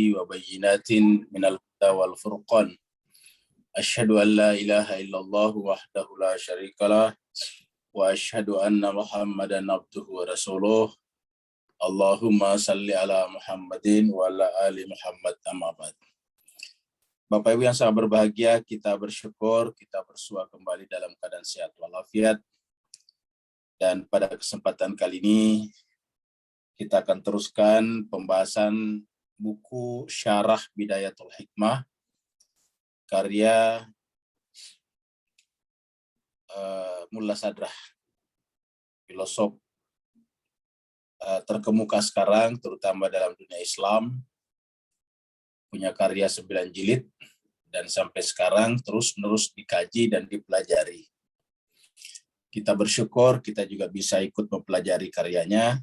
وبينات من الهدى والفرقان أشهد أن لا إله إلا الله وحده لا شريك له وأشهد أن محمدا عبده ورسوله Allahumma salli ala Muhammadin wa ala ali Muhammad amma ba'd. Bapak Ibu yang sangat berbahagia, kita bersyukur, kita bersua kembali dalam keadaan sehat walafiat. Dan pada kesempatan kali ini, kita akan teruskan pembahasan buku Syarah Bidayatul Hikmah, karya Mullah Sadrah, filosof terkemuka sekarang, terutama dalam dunia Islam, punya karya 9 jilid, dan sampai sekarang terus-menerus dikaji dan dipelajari. Kita bersyukur kita juga bisa ikut mempelajari karyanya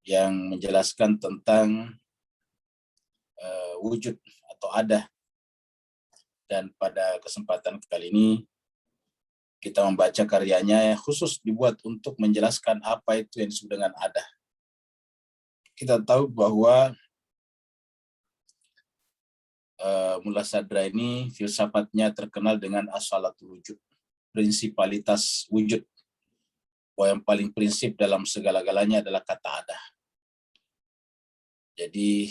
yang menjelaskan tentang wujud atau ada. Dan pada kesempatan kali ini kita membaca karyanya yang khusus dibuat untuk menjelaskan apa itu yang disebut dengan ada. Kita tahu bahwa Mullah Sadrah ini filsafatnya terkenal dengan asalatul wujud, prinsipalitas wujud. Bahwa yang paling prinsip dalam segala-galanya adalah kata ada. Jadi,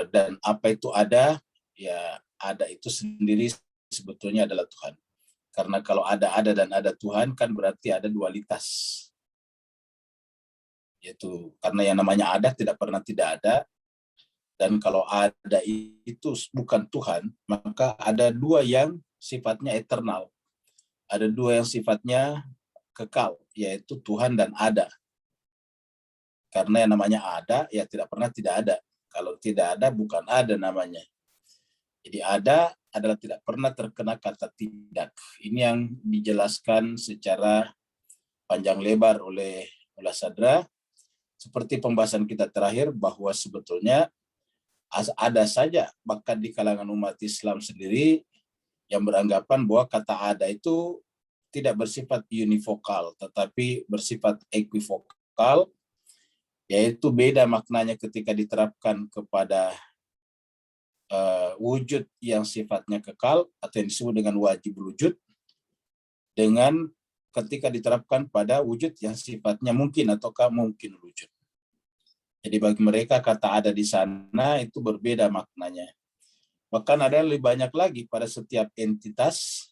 dan apa itu ada? Ya, ada itu sendiri sebetulnya adalah Tuhan. Karena kalau ada dan ada Tuhan kan berarti ada dualitas. Yaitu karena yang namanya ada tidak pernah tidak ada. Dan kalau ada itu bukan Tuhan, maka ada dua yang sifatnya eternal. Ada dua yang sifatnya kekal, yaitu Tuhan dan ada. Karena yang namanya ada, ya tidak pernah tidak ada. Kalau tidak ada, bukan ada namanya. Jadi ada adalah tidak pernah terkena kata tidak. Ini yang dijelaskan secara panjang lebar oleh Mullah Sadrah. Seperti pembahasan kita terakhir bahwa sebetulnya ada saja bahkan di kalangan umat Islam sendiri yang beranggapan bahwa kata ada itu tidak bersifat univokal, tetapi bersifat equivokal, yaitu beda maknanya ketika diterapkan kepada wujud yang sifatnya kekal atau yang disebut dengan wajib wujud, dengan ketika diterapkan pada wujud yang sifatnya mungkin ataukah mungkin wujud. Jadi bagi mereka kata ada di sana itu berbeda maknanya. Bahkan ada lebih banyak lagi, pada setiap entitas,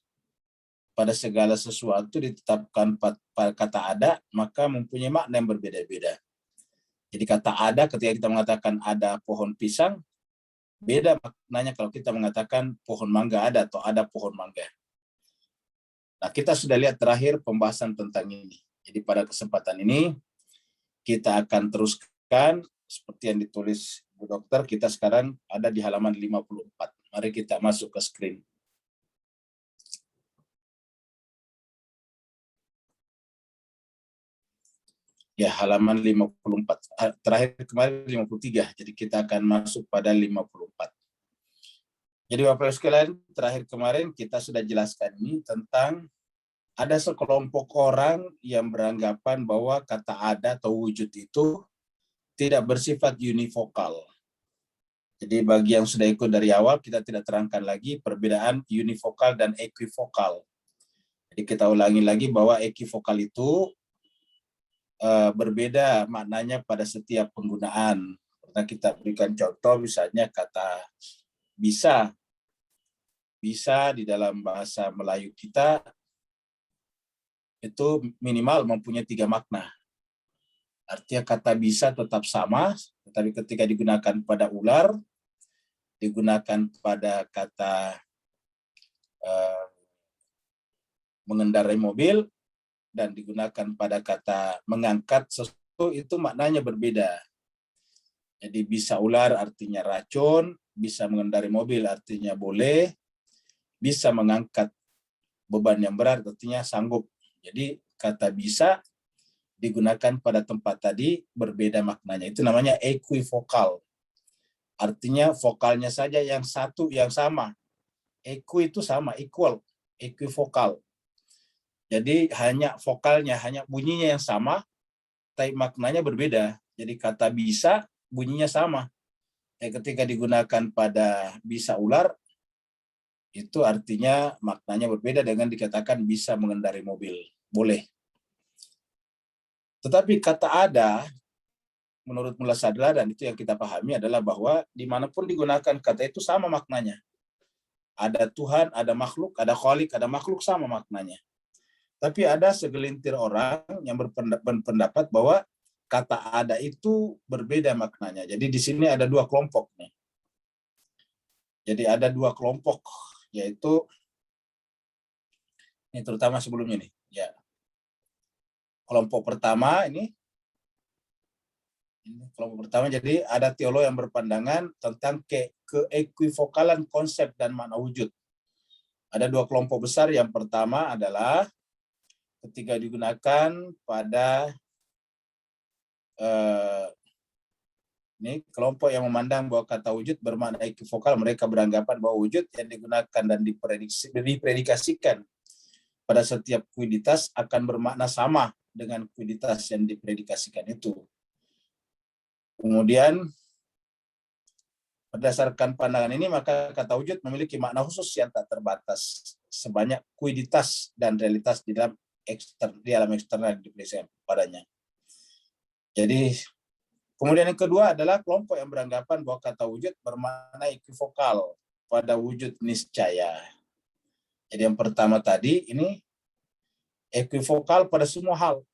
pada segala sesuatu ditetapkan pada kata ada, maka mempunyai makna yang berbeda-beda. Jadi kata ada ketika kita mengatakan ada pohon pisang, beda maknanya kalau kita mengatakan pohon mangga ada atau ada pohon mangga. Nah, kita sudah lihat terakhir pembahasan tentang ini. Jadi pada kesempatan ini kita akan teruskan seperti yang ditulis Bu Dokter. Kita sekarang ada di halaman 54. Mari kita masuk ke screen. Ya, halaman 54. Terakhir kemarin 53, jadi kita akan masuk pada 54. Jadi Bapak Ibu sekalian, terakhir kemarin kita sudah jelaskan ini tentang ada sekelompok orang yang beranggapan bahwa kata ada atau wujud itu tidak bersifat univokal. Jadi bagi yang sudah ikut dari awal, kita tidak terangkan lagi perbedaan univokal dan equivokal. Jadi kita ulangi lagi bahwa equivokal itu berbeda maknanya pada setiap penggunaan. Pernah kita berikan contoh, misalnya kata bisa. Bisa di dalam bahasa Melayu kita itu minimal mempunyai 3 makna. Artinya kata bisa tetap sama, tetapi ketika digunakan pada ular, digunakan pada kata mengendarai mobil, dan digunakan pada kata mengangkat sesuatu, itu maknanya berbeda. Jadi bisa ular artinya racun, bisa mengendarai mobil artinya boleh, bisa mengangkat beban yang berat artinya sanggup. Jadi kata bisa digunakan pada tempat tadi berbeda maknanya. Itu namanya equivokal. Artinya vokalnya saja yang satu yang sama. Equi itu sama, equal, equivokal. Jadi hanya vokalnya, hanya bunyinya yang sama, tapi maknanya berbeda. Jadi kata bisa bunyinya sama, ketika digunakan pada bisa ular, itu artinya maknanya berbeda dengan dikatakan bisa mengendarai mobil. Boleh. Tetapi kata ada, menurut Mullah Sadra, dan itu yang kita pahami adalah bahwa dimanapun digunakan kata itu sama maknanya. Ada Tuhan, ada makhluk, ada khalik, ada makhluk, sama maknanya. Tapi ada segelintir orang yang berpendapat bahwa kata ada itu berbeda maknanya. Jadi di sini ada dua kelompok nih. Jadi ada dua kelompok, yaitu ini terutama sebelumnya nih. Ya. Kelompok pertama ini kelompok pertama, jadi ada teolog yang berpandangan tentang keequivokalan konsep dan makna wujud. Ada dua kelompok besar. Yang pertama adalah ketika digunakan pada ini kelompok yang memandang bahwa kata wujud bermakna ekivokal, mereka beranggapan bahwa wujud yang digunakan dan dipredikasikan pada setiap kuiditas akan bermakna sama dengan kuiditas yang dipredikasikan itu. Kemudian berdasarkan pandangan ini, maka kata wujud memiliki makna khusus yang tak terbatas sebanyak kuiditas dan realitas di dalam eksternal yang dipredikasikan padanya. Jadi kemudian yang kedua adalah kelompok yang beranggapan bahwa kata wujud bermakna ekivokal pada wujud niscaya. Jadi yang pertama tadi ini ekivokal pada semua hal.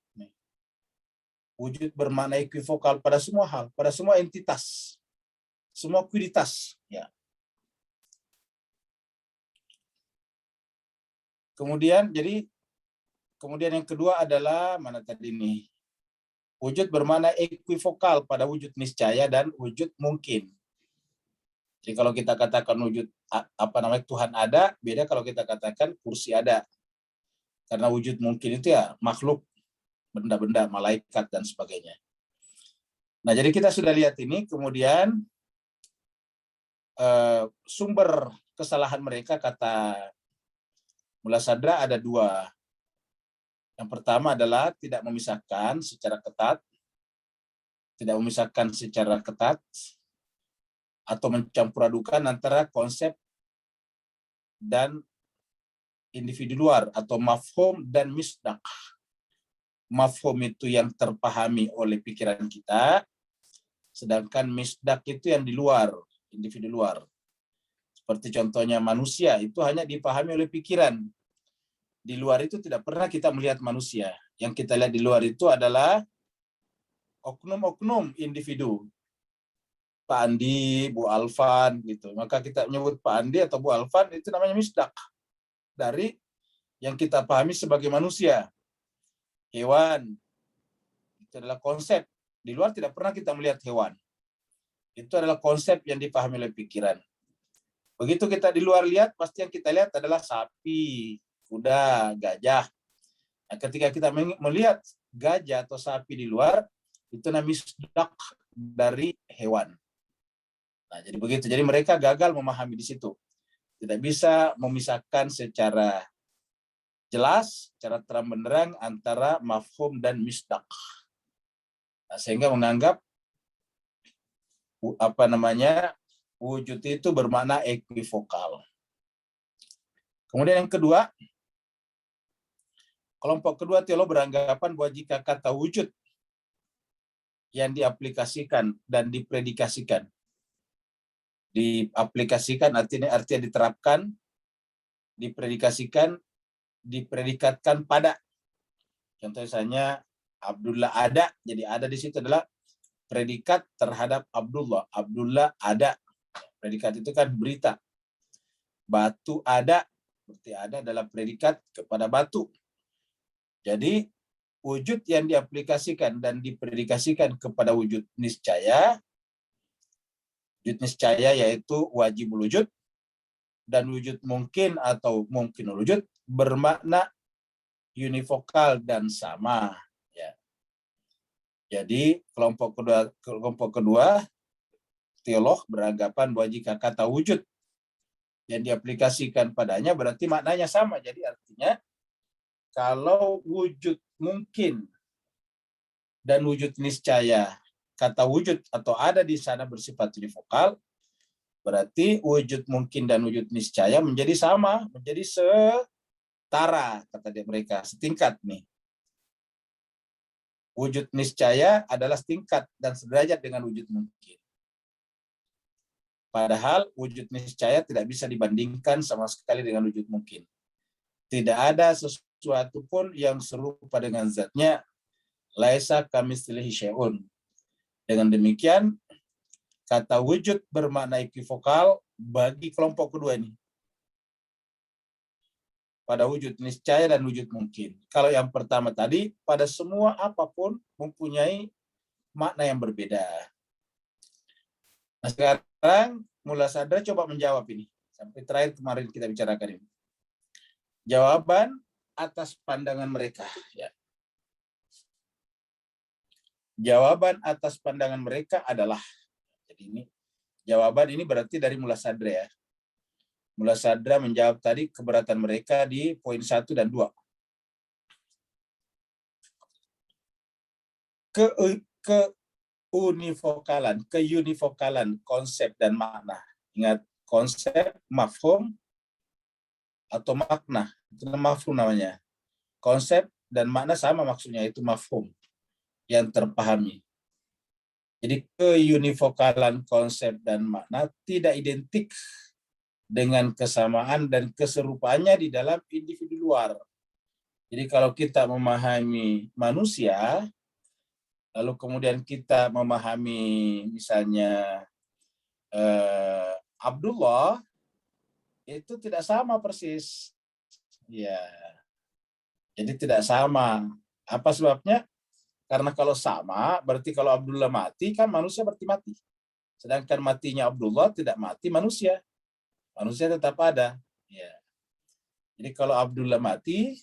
Wujud bermakna ekivokal pada semua hal, pada semua entitas, semua kuiditas. Ya. Kemudian yang kedua adalah mana tadi nih? Wujud bermakna ekivokal pada wujud niscaya dan wujud mungkin. Jadi kalau kita katakan wujud Tuhan ada, beda kalau kita katakan kursi ada. Karena wujud mungkin itu ya makhluk, benda-benda, malaikat dan sebagainya. Nah, jadi kita sudah lihat ini. Kemudian sumber kesalahan mereka kata Mullah Sadra ada dua. Yang pertama adalah tidak memisahkan secara ketat atau mencampur adukan antara konsep dan individu luar atau mafhum dan misdak. Mafhum itu yang terpahami oleh pikiran kita, sedangkan misdak itu yang di luar, individu luar. Seperti contohnya manusia itu hanya dipahami oleh pikiran. Di luar itu tidak pernah kita melihat manusia. Yang kita lihat di luar itu adalah oknum-oknum individu. Pak Andi, Bu Alfan gitu. Maka kita menyebut Pak Andi atau Bu Alfan itu namanya misdak dari yang kita pahami sebagai manusia. Hewan itu adalah konsep. Di luar tidak pernah kita melihat hewan. Itu adalah konsep yang dipahami oleh pikiran. Begitu kita di luar lihat, pasti yang kita lihat adalah sapi, kuda, gajah. Nah, ketika kita melihat gajah atau sapi di luar, itu namanya misdak dari hewan. Nah, jadi begitu. Jadi mereka gagal memahami di situ. Tidak bisa memisahkan secara jelas, secara terang benderang antara mafhum dan misdak. Nah, sehingga menganggap wujud itu bermakna ekivokal. Kemudian yang kedua, kelompok kedua teolog beranggapan bahwa jika kata wujud yang diaplikasikan dan dipredikasikan artinya diterapkan, dipredikasikan, dipredikatkan pada. Contohnya misalnya Abdullah ada, jadi ada di situ adalah predikat terhadap Abdullah. Abdullah ada. Predikat itu kan berita. Batu ada, berarti ada adalah predikat kepada batu. Jadi wujud yang diaplikasikan dan dipredikasikan kepada wujud niscaya yaitu wajibul wujud, dan wujud mungkin atau mungkinul wujud bermakna univokal dan sama. Ya. Jadi kelompok kedua teolog beranggapan bahwa jika kata wujud yang diaplikasikan padanya berarti maknanya sama. Jadi artinya kalau wujud mungkin dan wujud niscaya kata wujud atau ada di sana bersifat univokal, berarti wujud mungkin dan wujud niscaya menjadi sama, menjadi setara, kata mereka, setingkat nih. Wujud niscaya adalah setingkat dan sederajat dengan wujud mungkin. Padahal wujud niscaya tidak bisa dibandingkan sama sekali dengan wujud mungkin. Tidak ada sesuatu pun yang serupa dengan zatnya. Laisa kamitslihi syai'un. Dengan demikian, kata wujud bermakna ekivokal bagi kelompok kedua ini. Pada wujud niscaya dan wujud mungkin. Kalau yang pertama tadi, pada semua apapun mempunyai makna yang berbeda. Nah, sekarang Mullah Sadra coba menjawab ini. Sampai terakhir kemarin kita bicarakan ini. Jawaban atas pandangan mereka. Ya. Jawaban atas pandangan mereka adalah, jadi ini jawaban ini berarti dari Mullah Sadra ya. Mullah Sadra menjawab tadi keberatan mereka di poin 1 dan 2. Keunivokalan konsep dan makna. Ingat, konsep, mafhum, atau makna. Itu mafhum namanya. Konsep dan makna sama maksudnya, itu mafhum, yang terpahami. Jadi keunivokalan konsep dan makna tidak identik dengan kesamaan dan keserupaannya di dalam individu luar. Jadi kalau kita memahami manusia, lalu kemudian kita memahami misalnya Abdullah, itu tidak sama persis. Ya. Jadi tidak sama. Apa sebabnya? Karena kalau sama, berarti kalau Abdullah mati, kan manusia berarti mati. Sedangkan matinya Abdullah tidak mati manusia. Manusia tetap ada. Ya. Jadi kalau Abdullah mati,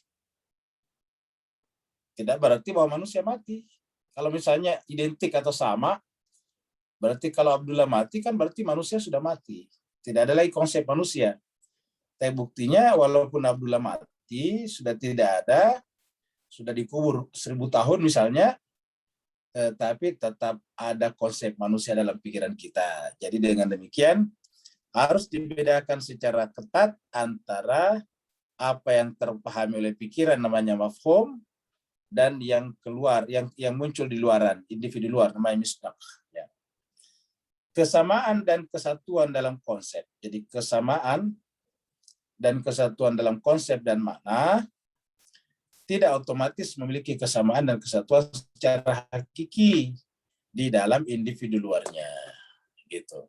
tidak berarti bahwa manusia mati. Kalau misalnya identik atau sama, berarti kalau Abdullah mati, kan berarti manusia sudah mati. Tidak ada lagi konsep manusia. Tapi buktinya, walaupun Abdullah mati, sudah tidak ada, sudah dikubur 1000 tahun misalnya, tapi tetap ada konsep manusia dalam pikiran kita. Jadi dengan demikian, harus dibedakan secara ketat antara apa yang terpahami oleh pikiran namanya mafhum dan yang keluar, yang muncul di luaran, individu luar namanya misdaq. Ya. Kesamaan dan kesatuan dalam konsep. Jadi kesamaan dan kesatuan dalam konsep dan makna tidak otomatis memiliki kesamaan dan kesatuan secara hakiki di dalam individu luarnya. Gitu.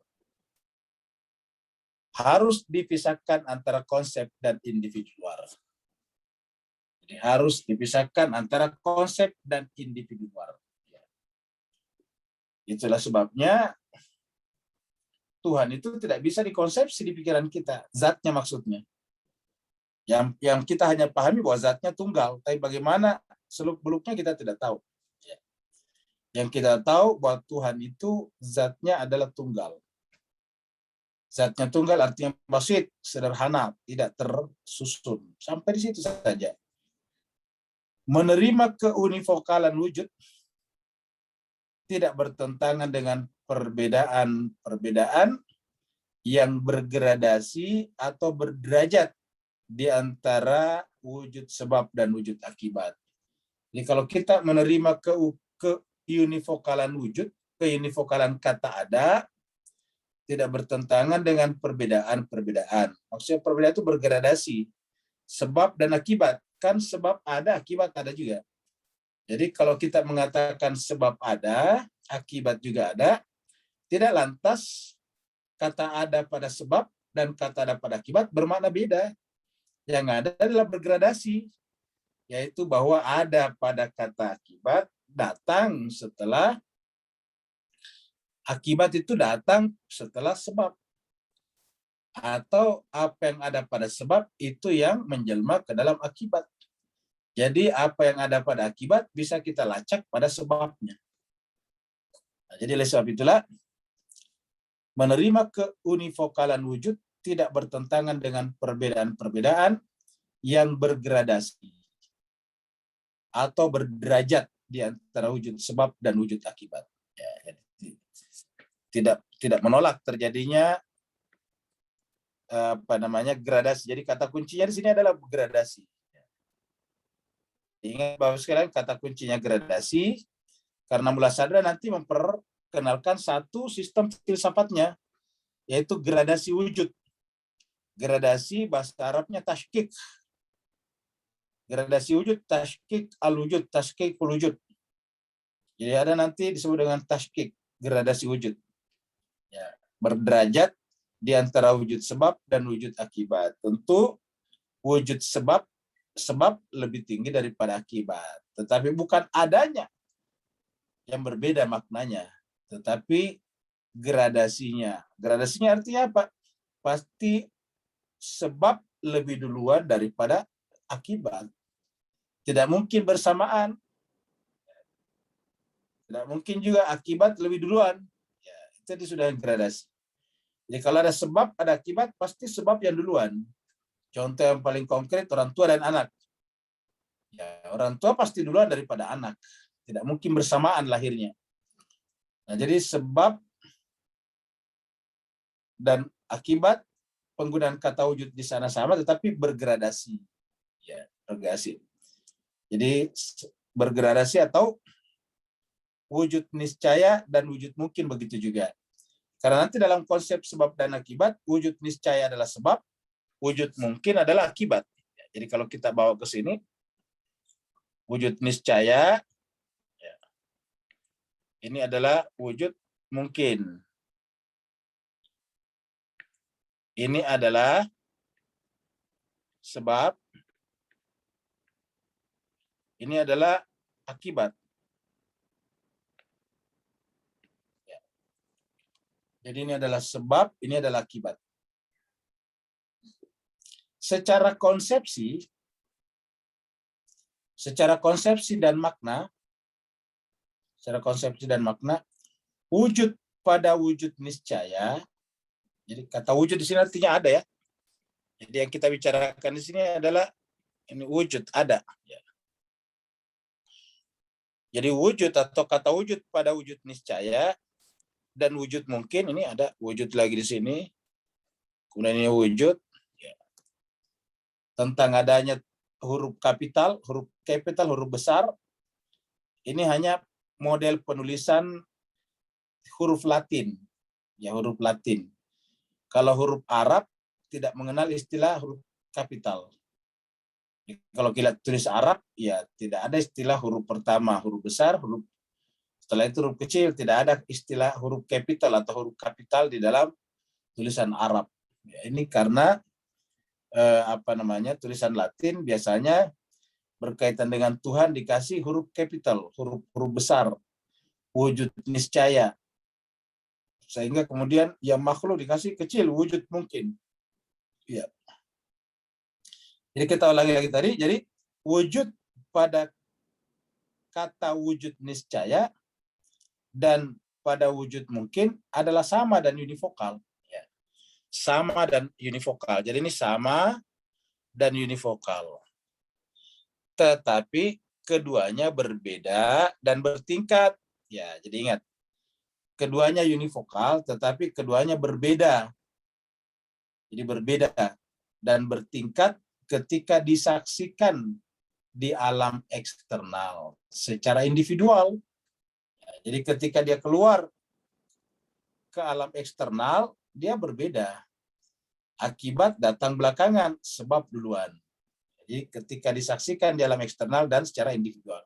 Harus dipisahkan antara konsep dan individu luar. Jadi harus dipisahkan antara konsep dan individu luar. Itulah sebabnya Tuhan itu tidak bisa dikonsepsi di pikiran kita, zatnya maksudnya. Yang kita hanya pahami bahwa zatnya tunggal, tapi bagaimana seluk-beluknya kita tidak tahu. Yang kita tahu bahwa Tuhan itu zatnya adalah tunggal. Zatnya tunggal artinya basit, sederhana, tidak tersusun. Sampai di situ saja. Menerima keunivokalan wujud tidak bertentangan dengan perbedaan-perbedaan yang bergradasi atau berderajat di antara wujud sebab dan wujud akibat. Jadi kalau kita menerima keunivokalan wujud, keunivokalan kata ada, tidak bertentangan dengan perbedaan-perbedaan. Maksudnya perbedaan itu bergradasi. Sebab dan akibat. Kan sebab ada, akibat ada juga. Jadi kalau kita mengatakan sebab ada, akibat juga ada, tidak lantas kata ada pada sebab dan kata ada pada akibat bermakna beda. Yang ada adalah bergradasi. Yaitu bahwa ada pada kata akibat datang setelah akibat itu datang setelah sebab. Atau apa yang ada pada sebab itu yang menjelma ke dalam akibat. Jadi apa yang ada pada akibat bisa kita lacak pada sebabnya. Nah, jadi oleh sebab itulah menerima keunivokalan wujud tidak bertentangan dengan perbedaan-perbedaan yang bergradasi atau berderajat di antara wujud sebab dan wujud akibat. Ya, tidak menolak terjadinya gradasi. Jadi kata kuncinya di sini adalah gradasi. Ingat Bapak sekalian, kata kuncinya gradasi karena Mula Sadra nanti memperkenalkan satu sistem filsafatnya, yaitu gradasi wujud. Gradasi bahasa Arabnya tashkik. Gradasi wujud, tashkik al-wujud, tashkik al-wujud. Jadi ada nanti disebut dengan tashkik, gradasi wujud. Ya, berderajat di antara wujud sebab dan wujud akibat. Tentu wujud sebab lebih tinggi daripada akibat. Tetapi bukan adanya yang berbeda maknanya, tetapi gradasinya. Gradasinya artinya apa? Pasti sebab lebih duluan daripada akibat. Tidak mungkin bersamaan. Tidak mungkin juga akibat lebih duluan. Ya, itu sudah gradasi. Jadi kalau ada sebab, ada akibat, pasti sebab yang duluan. Contoh yang paling konkret, orang tua dan anak. Ya, orang tua pasti duluan daripada anak. Tidak mungkin bersamaan lahirnya. Nah, jadi sebab dan akibat penggunaan kata wujud di sana sama, tetapi bergradasi. Ya, bergradasi. Jadi bergradasi atau wujud niscaya dan wujud mungkin begitu juga. Karena nanti dalam konsep sebab dan akibat, wujud niscaya adalah sebab, wujud mungkin adalah akibat. Jadi kalau kita bawa ke sini, wujud niscaya, ya, ini adalah wujud mungkin. Ini adalah sebab, ini adalah akibat. Ya. Jadi ini adalah sebab, ini adalah akibat. Secara konsepsi dan makna, wujud pada wujud niscaya. Jadi kata wujud di sini artinya ada ya. Jadi yang kita bicarakan di sini adalah ini wujud ada. Ya. Jadi wujud atau kata wujud pada wujud niscaya dan wujud mungkin, ini ada wujud lagi di sini. Kemudian ini wujud. Ya. Tentang adanya huruf kapital, huruf besar. Ini hanya model penulisan huruf Latin. Ya, huruf Latin. Kalau huruf Arab tidak mengenal istilah huruf kapital. Kalau kita tulis Arab, ya tidak ada istilah huruf pertama, huruf besar, setelah itu huruf kecil, tidak ada istilah huruf kapital atau huruf kapital di dalam tulisan Arab. Ya, ini karena tulisan Latin biasanya berkaitan dengan Tuhan dikasih huruf kapital, huruf besar, wujud niscaya. Sehingga kemudian yang makhluk dikasih kecil, wujud mungkin. Ya. Jadi kita ulangi lagi tadi, jadi wujud pada kata wujud niscaya dan pada wujud mungkin adalah sama dan univokal. Ya. Sama dan univokal. Jadi ini sama dan univokal. Tetapi keduanya berbeda dan bertingkat. Ya, jadi ingat. Keduanya univokal, tetapi keduanya berbeda. Jadi berbeda dan bertingkat ketika disaksikan di alam eksternal secara individual. Jadi ketika dia keluar ke alam eksternal, dia berbeda. Akibat datang belakangan, sebab duluan. Jadi ketika disaksikan di alam eksternal dan secara individual.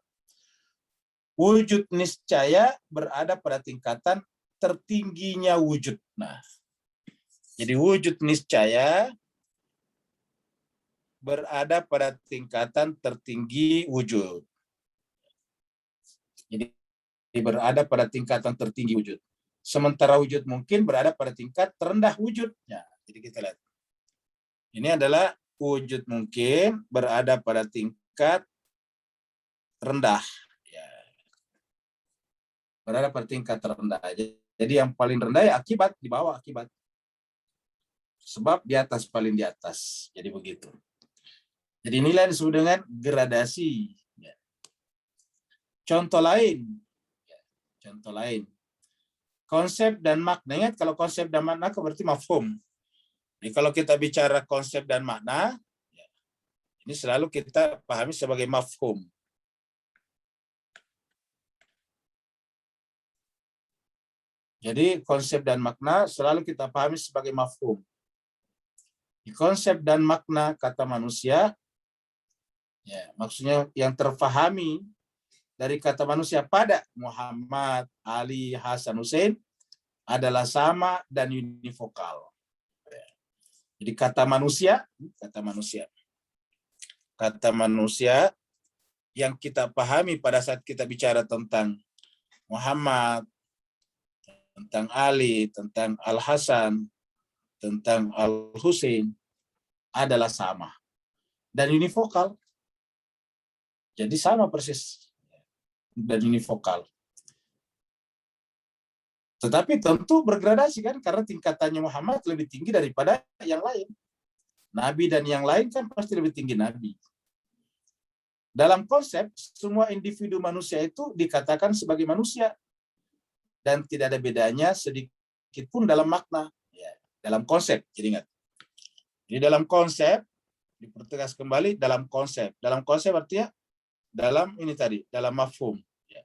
Wujud niscaya berada pada tingkatan tertingginya wujud. Nah, jadi wujud niscaya berada pada tingkatan tertinggi wujud. Jadi berada pada tingkatan tertinggi wujud. Sementara wujud mungkin berada pada tingkat terendah wujudnya. Jadi kita lihat. Ini adalah wujud mungkin berada pada tingkat rendah. Ya. Berada pada tingkat terendah. Jadi yang paling rendah ya akibat, di bawah akibat. Sebab di atas, paling di atas. Jadi begitu. Jadi inilah yang disebut dengan gradasi. Ya. Contoh lain. Ya. Contoh lain. Konsep dan makna. Ingat, kalau konsep dan makna berarti mafhum. Jadi kalau kita bicara konsep dan makna, ini selalu kita pahami sebagai mafhum. Jadi konsep dan makna selalu kita pahami sebagai mafhum. Di konsep dan makna kata manusia, ya, maksudnya yang terfahami dari kata manusia pada Muhammad, Ali, Hasan, Hussein adalah sama dan univokal. Jadi kata manusia yang kita pahami pada saat kita bicara tentang Muhammad, tentang Ali, tentang Al-Hasan, tentang Al-Husain adalah sama dan univokal. Jadi sama persis dan univokal. Tetapi tentu bergradasi kan, karena tingkatannya Muhammad lebih tinggi daripada yang lain. Nabi dan yang lain kan pasti lebih tinggi Nabi. Dalam konsep, semua individu manusia itu dikatakan sebagai manusia. Dan tidak ada bedanya sedikit pun dalam makna. Ya, dalam konsep, jadi ingat. Jadi dalam konsep, dipertegas kembali dalam konsep. Dalam konsep artinya dalam ini tadi, dalam mafhum. Ya.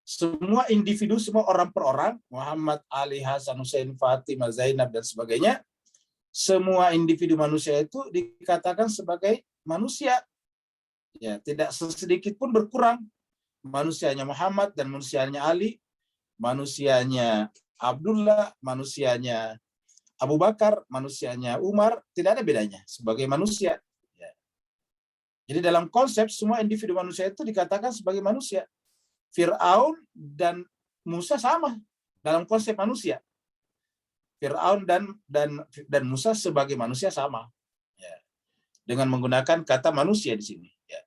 Semua individu, semua orang per orang, Muhammad, Ali, Hasan, Hussein, Fatimah, Zainab, dan sebagainya, semua individu manusia itu dikatakan sebagai manusia. Ya, tidak sedikit pun berkurang. Manusianya Muhammad dan manusianya Ali, manusianya Abdullah, manusianya Abu Bakar, manusianya Umar, tidak ada bedanya sebagai manusia. Ya. Jadi dalam konsep semua individu manusia itu dikatakan sebagai manusia. Fir'aun dan Musa sama dalam konsep manusia. Fir'aun dan Musa sebagai manusia sama. Ya. Dengan menggunakan kata manusia di sini. Ya.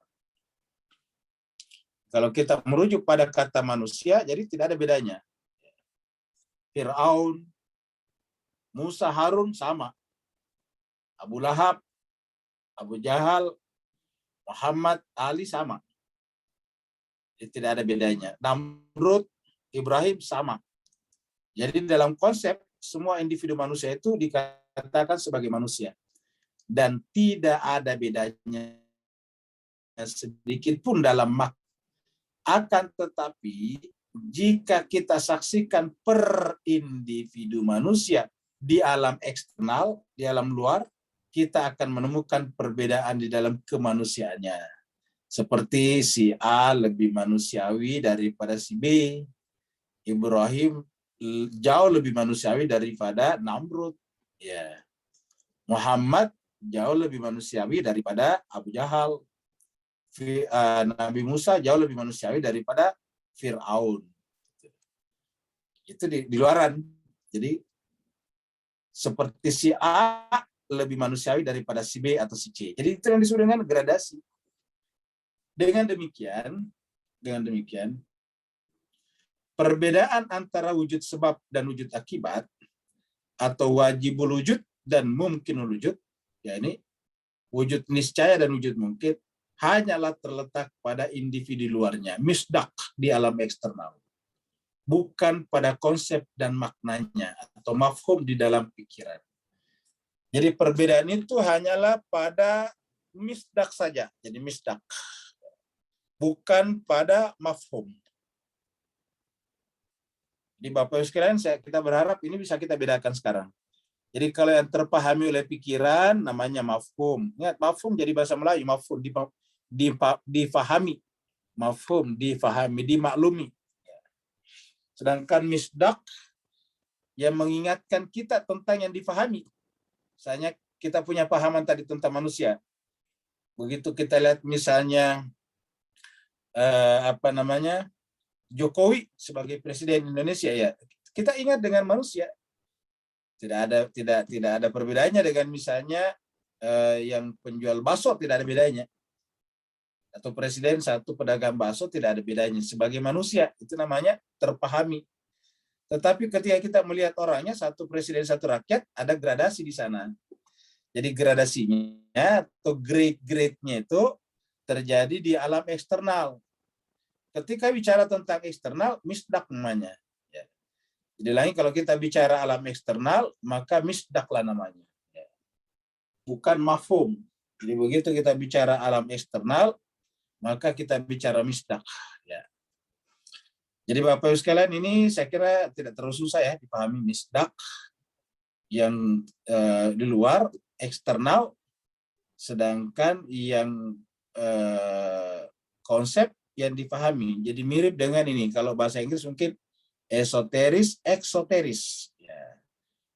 Kalau kita merujuk pada kata manusia, jadi tidak ada bedanya. Fir'aun, Musa, Harun sama. Abu Lahab, Abu Jahal, Muhammad, Ali sama. Jadi tidak ada bedanya. Namrud, Ibrahim sama. Jadi dalam konsep semua individu manusia itu dikatakan sebagai manusia. Dan tidak ada bedanya sedikit pun dalam makna. Akan tetapi jika kita saksikan per individu manusia di alam eksternal, di alam luar, kita akan menemukan perbedaan di dalam kemanusiaannya. Seperti si A lebih manusiawi daripada si B. Ibrahim jauh lebih manusiawi daripada Namrud. Ya. Muhammad jauh lebih manusiawi daripada Abu Jahal. Nabi Musa jauh lebih manusiawi daripada Fir'aun. Itu di luaran. Jadi seperti si A lebih manusiawi daripada si B atau si C. Jadi itu yang disebut dengan gradasi. Dengan demikian, perbedaan antara wujud sebab dan wujud akibat atau wajibul wujud dan mungkinul wujud, ya ini wujud niscaya dan wujud mungkin, hanyalah terletak pada individu luarnya, misdak di alam eksternal. Bukan pada konsep dan maknanya atau mafhum di dalam pikiran. Jadi perbedaan itu hanyalah pada misdak saja. Jadi misdak. Bukan pada mafhum. Di Bapak Ibu sekalian, kita berharap ini bisa kita bedakan sekarang. Jadi kalau yang terpahami oleh pikiran namanya mafhum. Ingat, mafhum jadi bahasa Melayu, mafhum difahami. Mafhum difahami, dimaklumi. Sedangkan misdak yang mengingatkan kita tentang yang difahami. Misalnya kita punya pahaman tadi tentang manusia. Begitu kita lihat misalnya Jokowi sebagai presiden Indonesia, ya kita ingat dengan manusia. Tidak ada perbedaannya dengan misalnya yang penjual bakso, tidak ada bedanya. Atau presiden satu pedagang bakso, tidak ada bedanya. Sebagai manusia itu namanya terpahami. Tetapi ketika kita melihat orangnya, satu presiden satu rakyat, ada gradasi di sana. Jadi gradasinya atau grade-nya itu terjadi di alam eksternal. ketika bicara tentang eksternal, misdak namanya. Ya. Jadi lagi kalau kita bicara alam eksternal, maka misdaklah namanya. Ya. Bukan mafhum. Jadi begitu kita bicara alam eksternal, maka kita bicara misdak. Ya. Jadi Bapak Ibu sekalian, ini saya kira tidak terlalu susah ya dipahami misdak yang di luar eksternal, sedangkan yang konsep yang dipahami. Jadi mirip dengan ini. Kalau bahasa Inggris mungkin esoteris, eksoteris. Ya.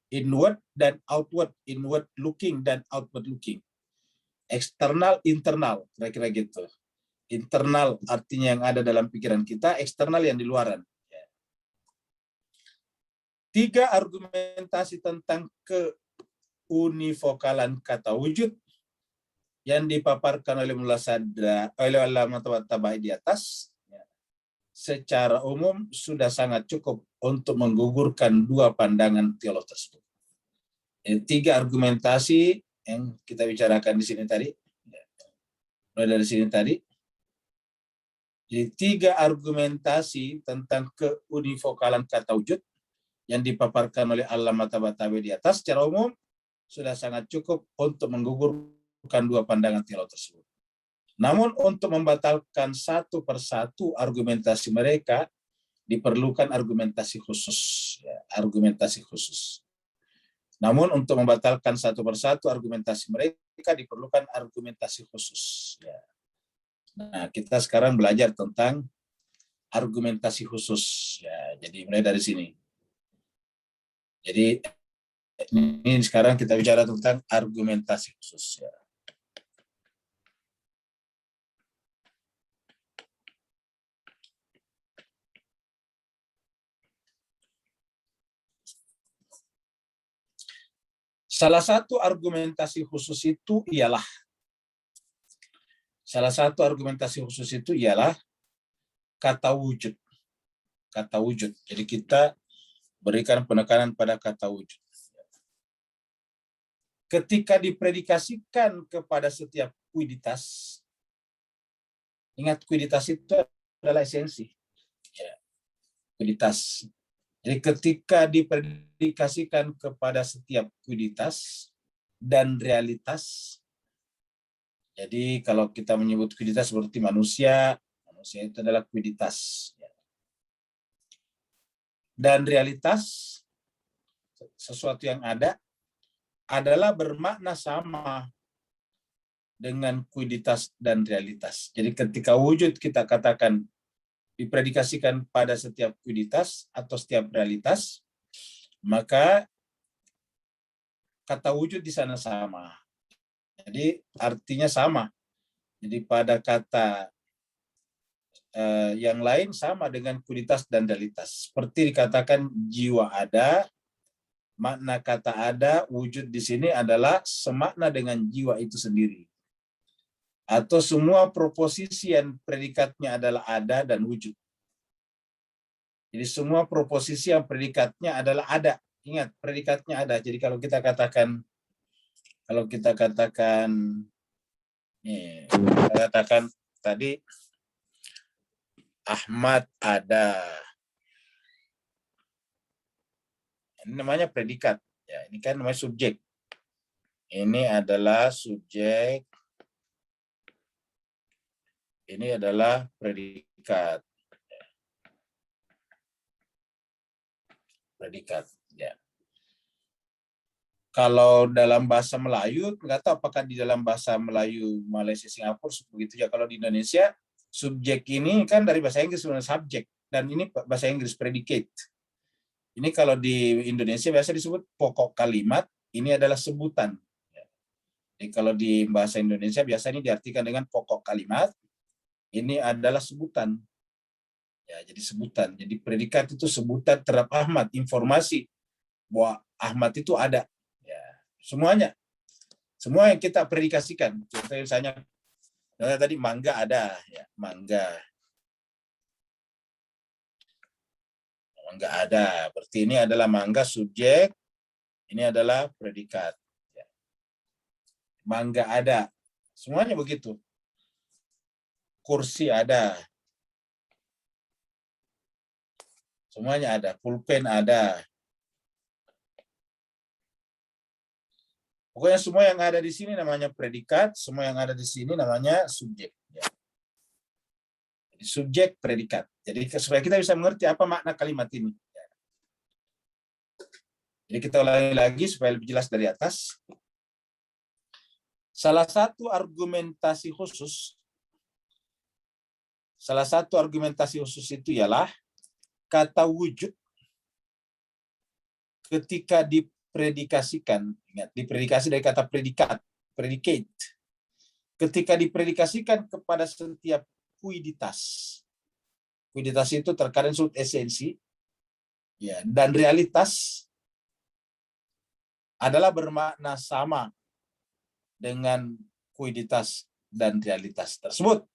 Inward dan outward, inward looking dan outward looking. Eksternal, internal, kira-kira gitu. Internal artinya yang ada dalam pikiran kita, eksternal yang di luaran. Ya. 3 argumentasi tentang keunivokalan kata wujud yang dipaparkan oleh Mullah Sadra, oleh Allamah Tabatabai di atas, ya, secara umum sudah sangat cukup untuk menggugurkan 2 pandangan teolog tersebut. 3 argumentasi yang kita bicarakan di sini tadi, ya, mulai dari sini tadi. Jadi 3 argumentasi tentang keunivokalan kata wujud yang dipaparkan oleh Allamah Tabatabai di atas secara umum sudah sangat cukup untuk menggugurkan 2 pandangan teolog tersebut. Namun untuk membatalkan satu persatu argumentasi mereka diperlukan argumentasi khusus. Ya, argumentasi khusus. Namun untuk membatalkan satu persatu argumentasi mereka diperlukan argumentasi khusus. Ya. Nah, kita sekarang belajar tentang argumentasi khusus. Ya, jadi mulai dari sini. Jadi ini sekarang kita bicara tentang argumentasi khusus. Ya. Salah satu argumentasi khusus itu ialah kata wujud. Kata wujud. Jadi kita berikan penekanan pada kata wujud. Ketika dipredikasikan kepada setiap kuiditas, ingat kuiditas itu adalah esensi. Ya, kuiditas. Jadi ketika dipredikasikan kepada setiap kuiditas dan realitas, jadi kalau kita menyebut kuiditas seperti manusia itu adalah kuiditas. Dan realitas, sesuatu yang ada, adalah bermakna sama dengan kuiditas dan realitas. Jadi ketika wujud kita katakan dipredikasikan pada setiap kuiditas atau setiap realitas, maka kata wujud di sana sama. Jadi artinya sama. Jadi pada kata yang lain sama dengan kuiditas dan realitas. Seperti dikatakan jiwa ada, makna kata ada, wujud di sini adalah semakna dengan jiwa itu sendiri. Atau semua proposisi yang predikatnya adalah ada dan wujud. Jadi semua proposisi yang predikatnya adalah ada. Ingat, predikatnya ada. Jadi kalau kita katakan tadi Ahmad ada. Ini namanya predikat. Ya, ini kan namanya subjek. Ini adalah subjek. Ini adalah predikat. Predikat. Ya. Kalau dalam bahasa Melayu, nggak tahu apakah di dalam bahasa Melayu Malaysia Singapura begitu ya. Kalau di Indonesia, subjek ini kan dari bahasa Inggris sebenarnya subjek, dan ini bahasa Inggris predicate. Ini kalau di Indonesia biasa disebut pokok kalimat, ini adalah sebutan. Jadi kalau di bahasa Indonesia biasanya diartikan dengan pokok kalimat, ini adalah sebutan. Ya, jadi sebutan. Jadi predikat itu sebutan terhadap Ahmad, informasi bahwa Ahmad itu ada. Ya, semuanya. Semua yang kita predikasikan. Contohnya misalnya tadi mangga ada, ya, mangga. Mangga ada. Berarti ini adalah mangga subjek, ini adalah predikat. Ya. Mangga ada. Semuanya begitu. Kursi ada. Semuanya ada, pulpen ada. Pokoknya semua yang ada di sini namanya predikat, semua yang ada di sini namanya subjek. Ya. Jadi, subjek, predikat. Jadi supaya kita bisa mengerti apa makna kalimat ini. Ya. Jadi kita ulangi lagi supaya lebih jelas dari atas. Salah satu argumentasi khusus itu ialah kata wujud ketika dipredikasikan, ingat, dipredikasi dari kata predikat, predicate. Ketika dipredikasikan kepada setiap kuiditas. Kuiditas itu terkadang disebut esensi, ya, dan realitas adalah bermakna sama dengan kuiditas dan realitas tersebut.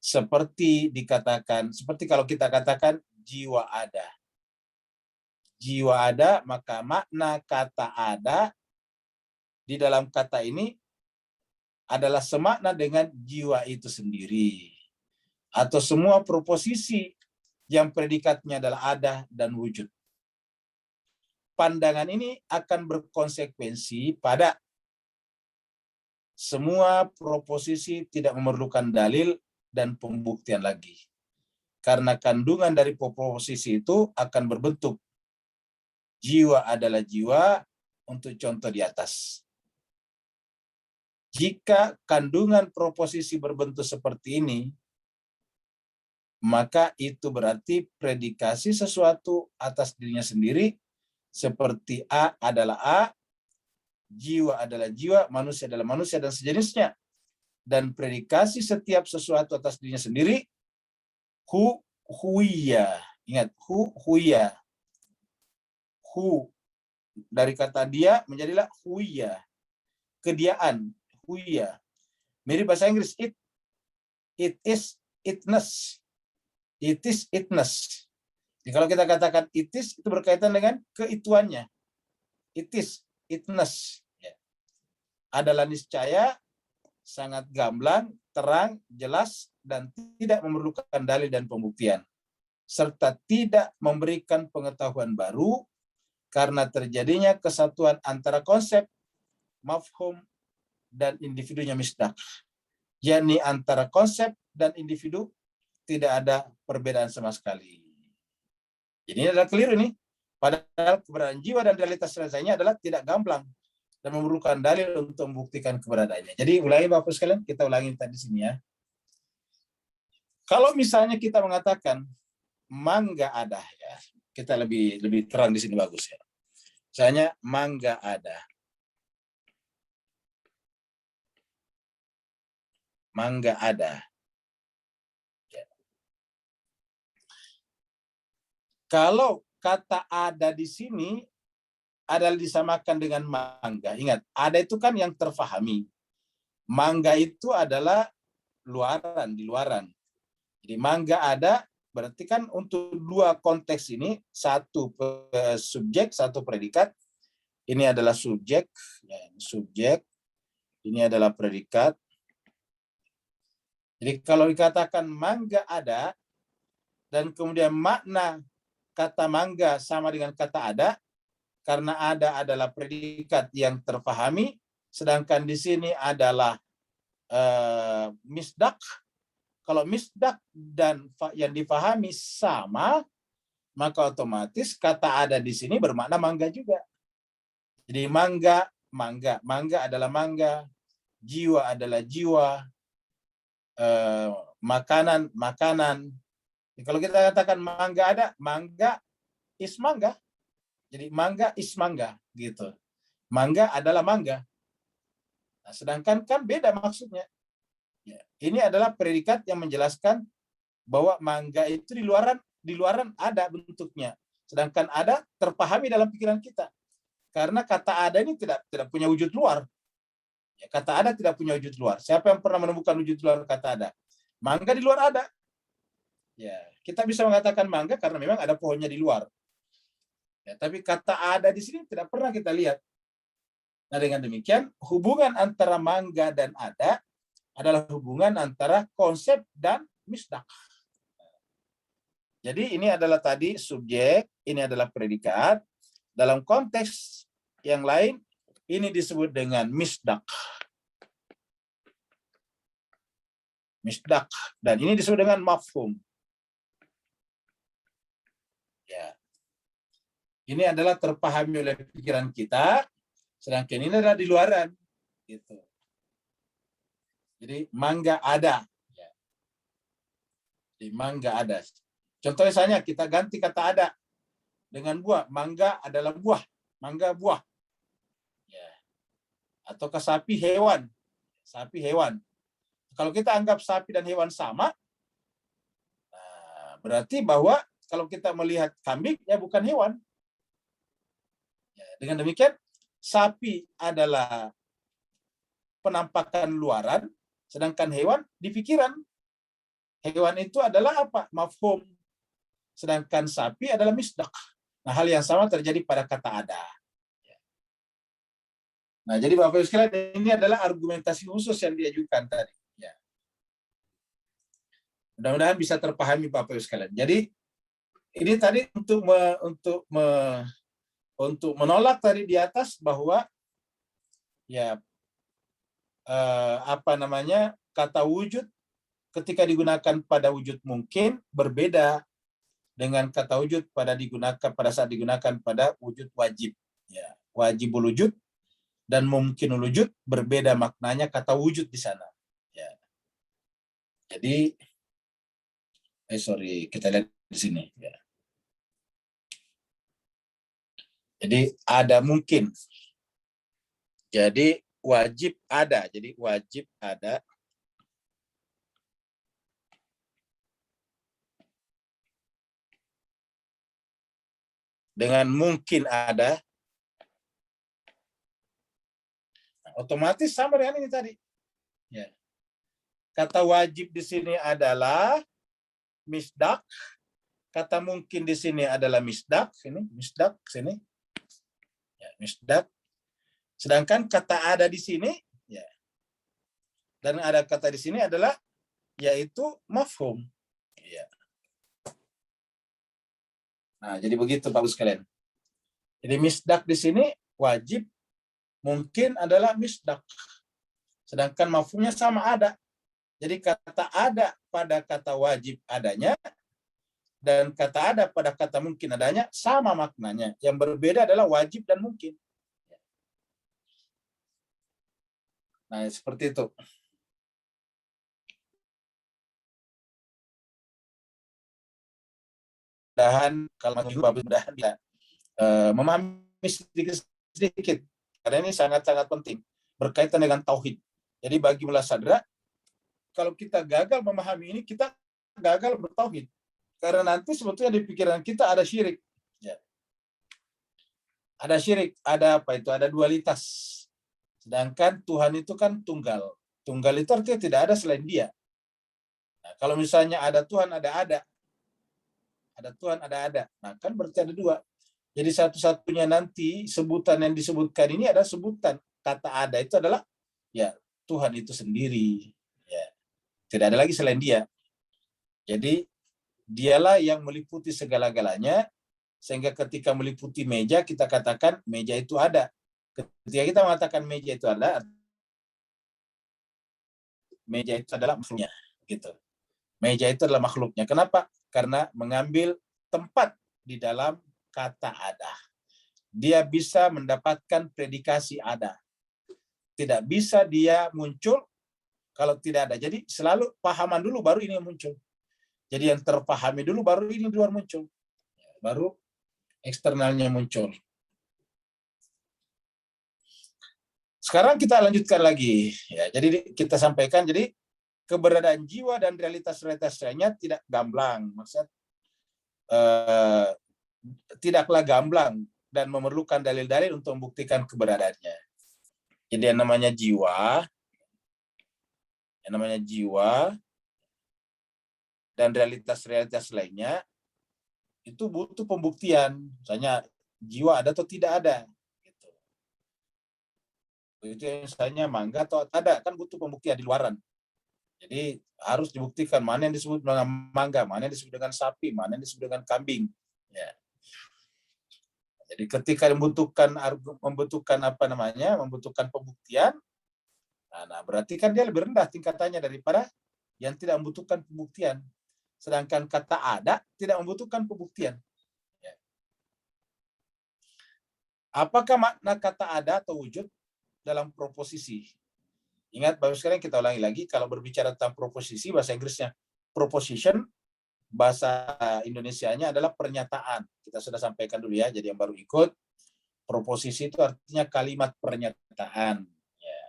Seperti kalau kita katakan jiwa ada. Jiwa ada, maka makna kata ada di dalam kata ini adalah semakna dengan jiwa itu sendiri. Atau semua proposisi yang predikatnya adalah ada dan wujud. Pandangan ini akan berkonsekuensi pada semua proposisi tidak memerlukan dalil dan pembuktian lagi. Karena kandungan dari proposisi itu akan berbentuk jiwa adalah jiwa untuk contoh di atas. Jika kandungan proposisi berbentuk seperti ini, maka itu berarti predikasi sesuatu atas dirinya sendiri, seperti A adalah A, jiwa adalah jiwa, manusia adalah manusia, dan sejenisnya. Dan predikasi setiap sesuatu atas dirinya sendiri, huia. Ingat, huia. Hu dari kata dia menjadilah huia. Kediaan, huia. Mirip bahasa Inggris, it is, itness. It is, itness. Jadi kalau kita katakan it is, itu berkaitan dengan keituannya. It is, itness. Ya. Adalah niscaya, sangat gamblang, terang, jelas, dan tidak memerlukan dalil dan pembuktian. Serta tidak memberikan pengetahuan baru karena terjadinya kesatuan antara konsep, mafhum, dan individunya misdak. Yakni antara konsep dan individu tidak ada perbedaan sama sekali. Jadi ini adalah keliru nih. Padahal keberadaan jiwa dan realitas rasanya adalah tidak gamblang dan memerlukan dalil untuk membuktikan keberadaannya. Jadi ulangi Bapak sekalian, kita ulangi tadi sini ya. Kalau misalnya kita mengatakan mangga ada, ya, kita lebih terang di sini bagus ya. Misalnya mangga ada. Mangga ada. Ya. Kalau kata ada di sini adalah disamakan dengan mangga. Ingat, ada itu kan yang terfahami. Mangga itu adalah luaran, di luaran. Jadi mangga ada, berarti kan untuk dua konteks ini, satu subjek, satu predikat. Ini adalah subjek, ya, subjek. Ini adalah predikat. Jadi kalau dikatakan mangga ada, dan kemudian makna kata mangga sama dengan kata ada, karena ada adalah predikat yang terpahami, sedangkan di sini adalah misdak. Kalau misdak dan yang dipahami sama, maka otomatis kata ada di sini bermakna mangga juga. Jadi mangga, mangga, mangga adalah mangga, jiwa adalah jiwa, makanan, makanan. Jadi kalau kita katakan mangga ada, mangga is mangga. Jadi mangga is mangga gitu. Mangga adalah mangga. Nah, sedangkan kan beda maksudnya. Ya, ini adalah predikat yang menjelaskan bahwa mangga itu di luaran ada bentuknya. Sedangkan ada terpahami dalam pikiran kita. Karena kata ada ini tidak punya wujud luar. Ya, kata ada tidak punya wujud luar. Siapa yang pernah menemukan wujud luar kata ada? Mangga di luar ada. Ya, kita bisa mengatakan mangga karena memang ada pohonnya di luar. Ya, tapi kata ada di sini tidak pernah kita lihat. Nah, dengan demikian, hubungan antara mangga dan ada adalah hubungan antara konsep dan misdak. Jadi ini adalah tadi subjek, ini adalah predikat. Dalam konteks yang lain, ini disebut dengan misdak. Misdak. Dan ini disebut dengan mafhum. Ya. Ini adalah terpahami oleh pikiran kita, sedangkan ini adalah di luaran. Gitu. Jadi mangga ada. Ya. Jadi mangga ada. Contoh misalnya kita ganti kata ada dengan buah. Mangga adalah buah. Mangga buah. Ya. Atau ke sapi hewan. Sapi hewan. Kalau kita anggap sapi dan hewan sama, berarti bahwa kalau kita melihat kambing, ya bukan hewan. Ya, dengan demikian, sapi adalah penampakan luaran, sedangkan hewan di pikiran. Hewan itu adalah apa? Mafhum. Sedangkan sapi adalah misdak. Nah, hal yang sama terjadi pada kata ada. Nah, jadi Bapak Ibu sekalian, ini adalah argumentasi khusus yang diajukan tadi. Ya. Mudah-mudahan bisa terpahami Bapak Ibu sekalian. Jadi ini tadi untuk menolak tadi di atas bahwa ya kata wujud ketika digunakan pada wujud mungkin berbeda dengan kata wujud pada saat digunakan pada wujud wajib. Ya, wajibul wujud dan mungkinul wujud berbeda maknanya kata wujud di sana. Ya. Jadi kita lihat di sini. Ya. Jadi ada mungkin. Jadi wajib ada. Jadi wajib ada. Dengan mungkin ada. Nah, otomatis sama dengan ini tadi. Ya. Kata wajib di sini adalah misdak. Kata mungkin di sini adalah misdak. Ini misdak sini. Ya, misdak. Sedangkan kata ada di sini, ya, dan ada kata di sini adalah yaitu mafhum. Ya. Nah, jadi begitu Bapak sekalian. Jadi misdak di sini wajib, mungkin adalah misdak. Sedangkan mafhumnya sama ada. Jadi kata ada pada kata wajib adanya dan kata ada pada kata mungkin adanya sama maknanya. Yang berbeda adalah wajib dan mungkin. Nah, seperti itu. Mudahan kalau mudahan bisa memahami sedikit karena ini sangat-sangat penting berkaitan dengan tauhid. Jadi bagi Mulasadra, kalau kita gagal memahami ini, kita gagal bertauhid. Karena nanti sebetulnya di pikiran kita ada syirik. Ya. Ada syirik, ada apa itu? Ada dualitas. Sedangkan Tuhan itu kan tunggal. Tunggal itu artinya tidak ada selain Dia. Nah, kalau misalnya ada Tuhan, ada. Ada Tuhan, ada. Nah, kan berarti ada dua. Jadi satu-satunya nanti sebutan yang disebutkan ini adalah sebutan. Kata ada itu adalah ya Tuhan itu sendiri. Ya. Tidak ada lagi selain Dia. Jadi Dialah yang meliputi segala-galanya, sehingga ketika meliputi meja, kita katakan meja itu ada. Ketika kita mengatakan meja itu ada, meja itu adalah makhluknya. Gitu. Meja itu adalah makhluknya. Kenapa? Karena mengambil tempat di dalam kata ada. Dia bisa mendapatkan predikasi ada. Tidak bisa dia muncul kalau tidak ada. Jadi selalu pahaman dulu, baru ini muncul. Jadi yang terpahami dulu, baru ini luar muncul. Baru eksternalnya muncul. Sekarang kita lanjutkan lagi. Ya, jadi kita sampaikan, jadi keberadaan jiwa dan realitas-realitas lainnya tidak gamblang. Maksudnya tidaklah gamblang dan memerlukan dalil-dalil untuk membuktikan keberadaannya. Jadi yang namanya jiwa dan realitas-realitas lainnya itu butuh pembuktian. Misalnya jiwa ada atau tidak ada. Gitu. Itu misalnya mangga atau ada, kan butuh pembuktian di luaran. Jadi harus dibuktikan mana yang disebut dengan mangga, mana yang disebut dengan sapi, mana yang disebut dengan kambing. Ya. Jadi ketika membutuhkan apa namanya, membutuhkan pembuktian, nah berarti kan dia lebih rendah tingkatannya daripada yang tidak membutuhkan pembuktian. Sedangkan kata ada tidak membutuhkan pembuktian. Ya. Apakah makna kata ada atau wujud dalam proposisi? Ingat, Bapak sekalian, kita ulangi lagi, kalau berbicara tentang proposisi, bahasa Inggrisnya proposition, bahasa Indonesianya adalah pernyataan. Kita sudah sampaikan dulu ya, jadi yang baru ikut, proposisi itu artinya kalimat pernyataan. Ya.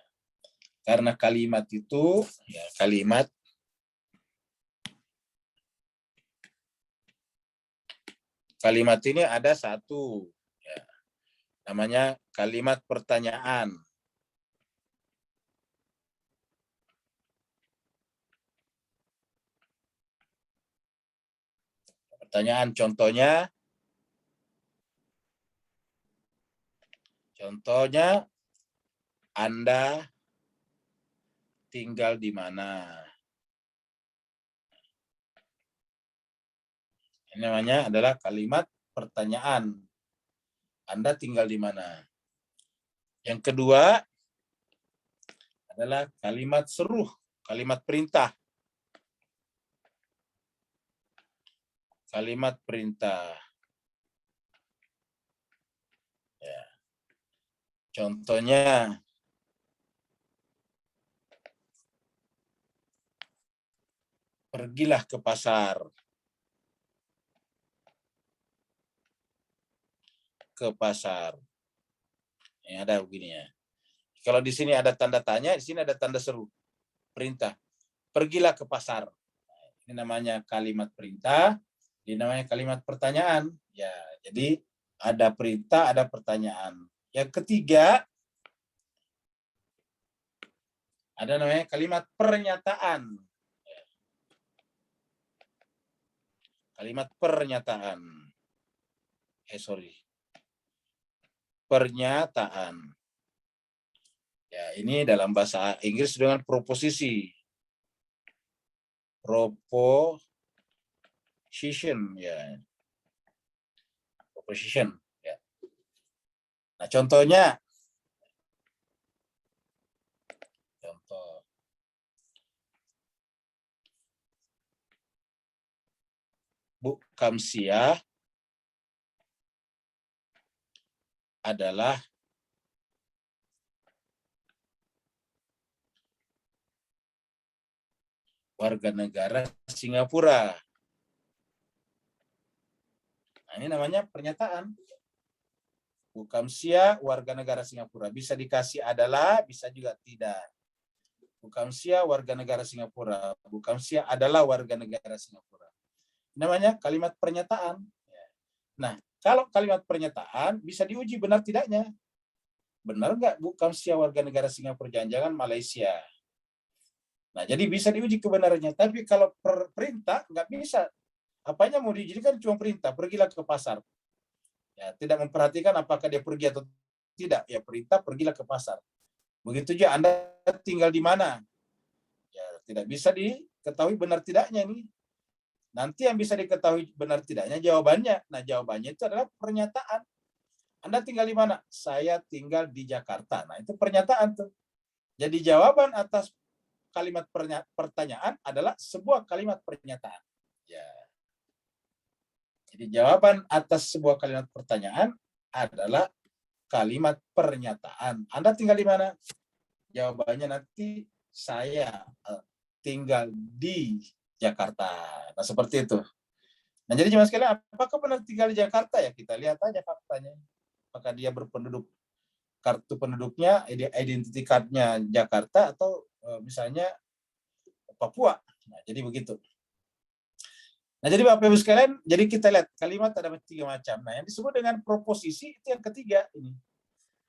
Karena kalimat itu, ya, kalimat ini ada satu, ya, namanya kalimat pertanyaan. Pertanyaan contohnya Anda tinggal di mana? Ini namanya adalah kalimat pertanyaan. Anda tinggal di mana? Yang kedua adalah kalimat seru, kalimat perintah. Kalimat perintah. Ya. Contohnya, pergilah ke pasar. Ke pasar. Yang ada begini ya. Kalau di sini ada tanda tanya, di sini ada tanda seru. Perintah. Pergilah ke pasar. Ini namanya kalimat perintah, ini namanya kalimat pertanyaan. Ya, jadi ada perintah, ada pertanyaan. Yang ketiga, ada namanya kalimat pernyataan. Kalimat pernyataan. Pernyataan. Ya, ini dalam bahasa Inggris dengan proposisi. Proposition, ya. Proposition, ya. Nah, contohnya, contoh. Bu Kamsia adalah warga negara Singapura. Nah, ini namanya pernyataan. Bu Kamsia warga negara Singapura. Bisa dikasih adalah, bisa juga tidak. Bu Kamsia warga negara Singapura. Bu Kamsia adalah warga negara Singapura. Namanya kalimat pernyataan. Nah, kalau kalimat pernyataan bisa diuji benar tidaknya. Benar nggak Bu Kamsia warga negara Singapura? Jangan-jangan Malaysia. Nah, jadi bisa diuji kebenarannya. Tapi kalau perintah nggak bisa. Apanya mau diuji kan cuma perintah. Pergilah ke pasar. Ya, tidak memperhatikan apakah dia pergi atau tidak. Ya, perintah pergilah ke pasar. Begitu juga Anda tinggal di mana. Ya, tidak bisa diketahui benar tidaknya ini. Nanti yang bisa diketahui benar tidaknya jawabannya. Nah, jawabannya itu adalah pernyataan. Anda tinggal di mana? Saya tinggal di Jakarta. Nah, itu pernyataan tuh. Jadi jawaban atas kalimat pertanyaan adalah sebuah kalimat pernyataan. Ya. Jadi jawaban atas sebuah kalimat pertanyaan adalah kalimat pernyataan. Anda tinggal di mana? Jawabannya nanti saya tinggal di Jakarta. Nah, seperti itu. Nah, jadi cuma sekali, apakah benar tinggal di Jakarta? Ya, kita lihat aja faktanya. Apakah dia berpenduduk, kartu penduduknya, identitas card-nya Jakarta atau misalnya Papua. Nah, jadi begitu. Nah, jadi Bapak Ibu sekalian, jadi kita lihat kalimat ada 3 macam. Nah, yang disebut dengan proposisi itu yang ketiga ini.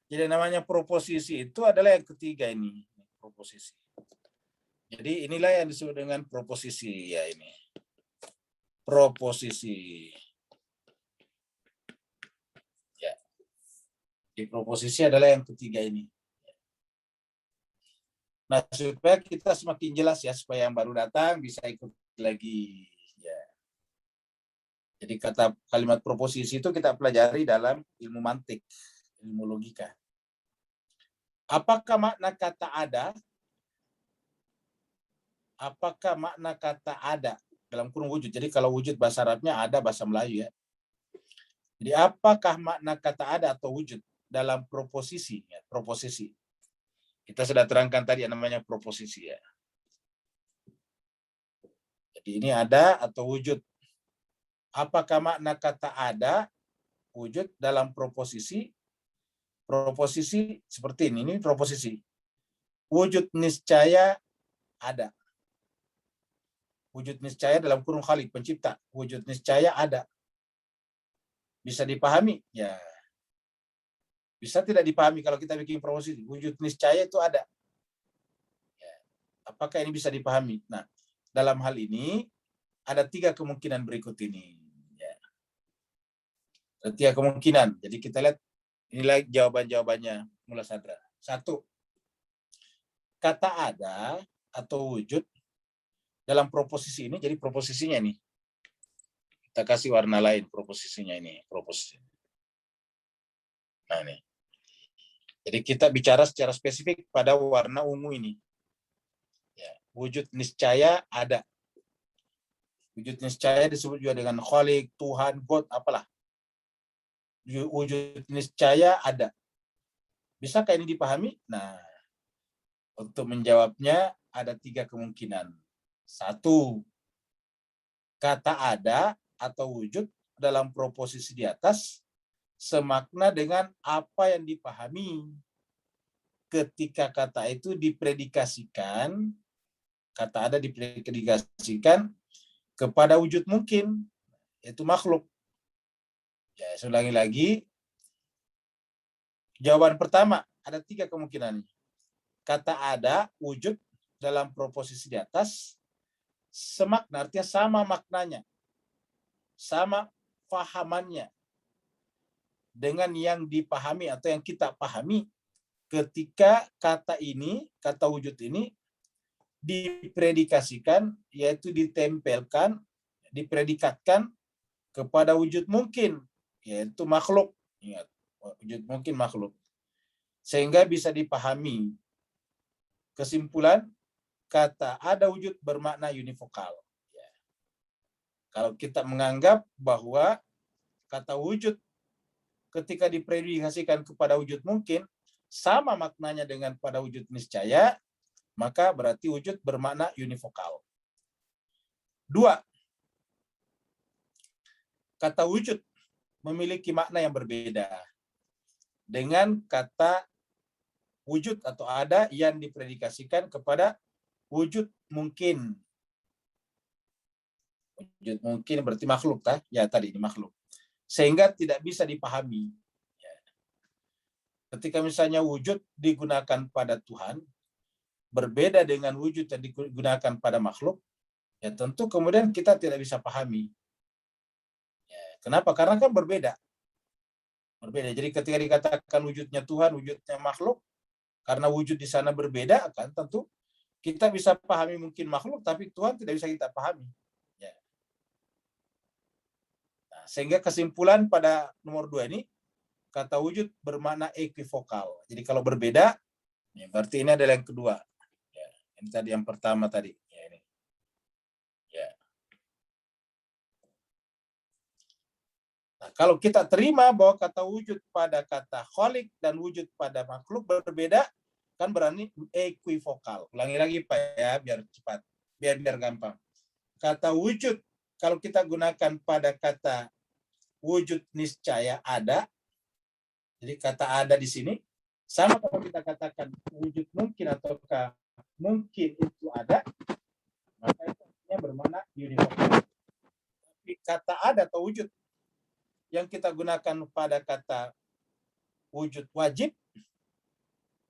Jadi namanya proposisi itu adalah yang ketiga ini, proposisi. Jadi inilah yang disebut dengan proposisi ya ini. Proposisi. Ya. Di proposisi adalah yang ketiga ini. Nah, supaya kita semakin jelas ya, supaya yang baru datang bisa ikut lagi. Ya. Jadi kalimat proposisi itu kita pelajari dalam ilmu mantik, ilmu logika. Apakah makna kata ada? Apakah makna kata ada dalam kurung wujud? Jadi kalau wujud bahasa Arabnya ada, bahasa Melayu ya. Jadi apakah makna kata ada atau wujud dalam proposisi? Ya, proposisi. Kita sudah terangkan tadi yang namanya proposisi ya. Jadi ini ada atau wujud. Apakah makna kata ada, wujud dalam proposisi? Proposisi seperti ini proposisi. Wujud niscaya ada. Wujud niscaya dalam kurung Khalik, pencipta. Wujud niscaya ada. Bisa dipahami? Ya. Bisa tidak dipahami kalau kita bikin proposisi? Wujud niscaya itu ada. Ya. Apakah ini bisa dipahami? Nah, dalam hal ini ada 3 kemungkinan berikut ini. Ya. Ada 3 kemungkinan. Jadi kita lihat inilah jawaban-jawabannya Mullah Sadra. 1. Kata ada atau wujud dalam proposisi ini, jadi proposisinya ini. Kita kasih warna lain proposisinya ini, proposisi. Nah ini. Jadi kita bicara secara spesifik pada warna ungu ini. Ya, wujud niscaya ada. Wujud niscaya disebut juga dengan Khalik, Tuhan, God, apalah. Wujud niscaya ada. Bisakah ini dipahami? Nah, untuk menjawabnya ada 3 kemungkinan. 1, kata ada atau wujud dalam proposisi di atas semakna dengan apa yang dipahami ketika kata itu dipredikasikan, kata ada dipredikasikan kepada wujud mungkin, yaitu makhluk. Ya, saya ulangi lagi. Jawaban pertama, ada 3 kemungkinan. Kata ada, wujud dalam proposisi di atas, semakna, artinya sama maknanya, sama fahamannya dengan yang dipahami atau yang kita pahami ketika kata ini, kata wujud ini dipredikasikan, yaitu ditempelkan, dipredikatkan kepada wujud mungkin, yaitu makhluk. Ingat, wujud mungkin makhluk. Sehingga bisa dipahami. Kesimpulan, kata ada wujud bermakna univokal. Ya. Kalau kita menganggap bahwa kata wujud ketika dipredikasikan kepada wujud mungkin, sama maknanya dengan pada wujud niscaya, maka berarti wujud bermakna univokal. 2, kata wujud memiliki makna yang berbeda dengan kata wujud atau ada yang dipredikasikan kepada wujud mungkin. Wujud mungkin berarti makhluk, ya tadi ini makhluk. Sehingga tidak bisa dipahami. Ketika misalnya wujud digunakan pada Tuhan, berbeda dengan wujud yang digunakan pada makhluk, ya tentu kemudian kita tidak bisa pahami. Ya, kenapa? Karena kan berbeda. Berbeda. Jadi ketika dikatakan wujudnya Tuhan, wujudnya makhluk, karena wujud di sana berbeda, kan tentu kita bisa pahami mungkin makhluk, tapi Tuhan tidak bisa kita pahami. Ya. Nah, sehingga kesimpulan pada nomor 2 ini, kata wujud bermakna ekivokal. Jadi kalau berbeda, ya berarti ini adalah yang kedua. Ya, ini tadi yang pertama tadi. Ya, ini. Ya. Nah, kalau kita terima bahwa kata wujud pada kata kholik dan wujud pada makhluk berbeda, kan berarti ekivokal. Ulangi lagi Pak ya, biar cepat, biar gampang. Kata wujud, kalau kita gunakan pada kata wujud niscaya ada, jadi kata ada di sini, sama kalau kita katakan wujud mungkin ataukah mungkin itu ada, maka itu artinya bermakna univokal. Tapi kata ada atau wujud yang kita gunakan pada kata wujud wajib,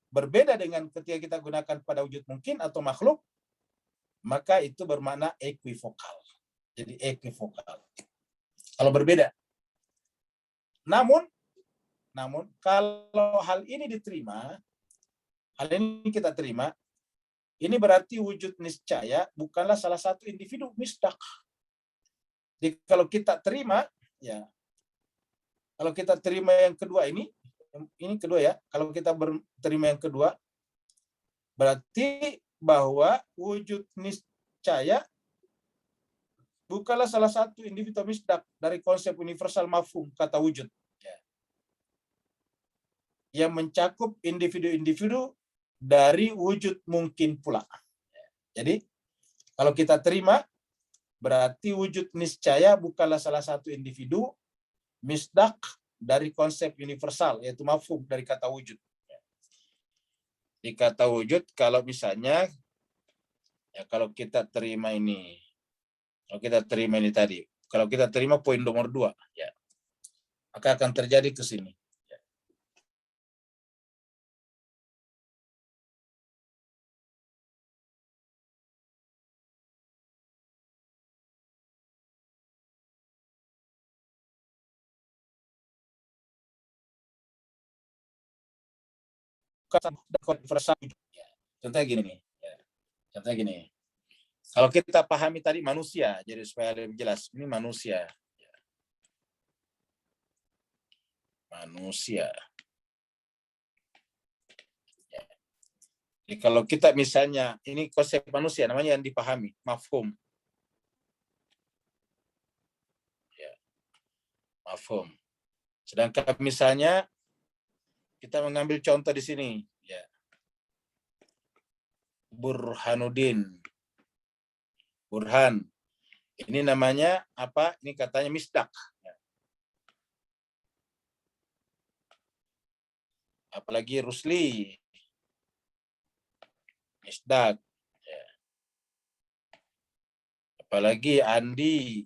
berbeda dengan ketika kita gunakan pada wujud mungkin atau makhluk, maka itu bermakna ekivokal. Jadi ekivokal. Kalau berbeda. Namun kalau hal ini diterima, hal ini kita terima, ini berarti wujud niscaya bukanlah salah satu individu misdak. Jadi kalau kita terima, ya, kalau kita terima yang kedua ini kedua ya, kalau kita terima yang kedua, berarti bahwa wujud niscaya bukanlah salah satu individu misdak dari konsep universal mafhum kata wujud, ya, yang mencakup individu-individu dari wujud mungkin pula. Jadi kalau kita terima, berarti wujud niscaya bukanlah salah satu individu misdak dari konsep universal, yaitu mafhum dari kata wujud. Di kata wujud, kalau misalnya, ya kalau kita terima ini, tadi, kalau kita terima poin nomor 2, ya, maka akan terjadi ke sini. Contohnya gini nih. Contohnya gini. Kalau kita pahami tadi manusia, jadi supaya lebih jelas, ini manusia. Manusia. Jadi kalau kita misalnya, ini konsep manusia namanya yang dipahami, mafhum. Ya. Mafhum. Sedangkan misalnya kita mengambil contoh di sini, ya. Burhanuddin. Burhan. Ini namanya apa? Ini katanya misdak. Apalagi Rusli. Misdak. Ya. Apalagi Andi.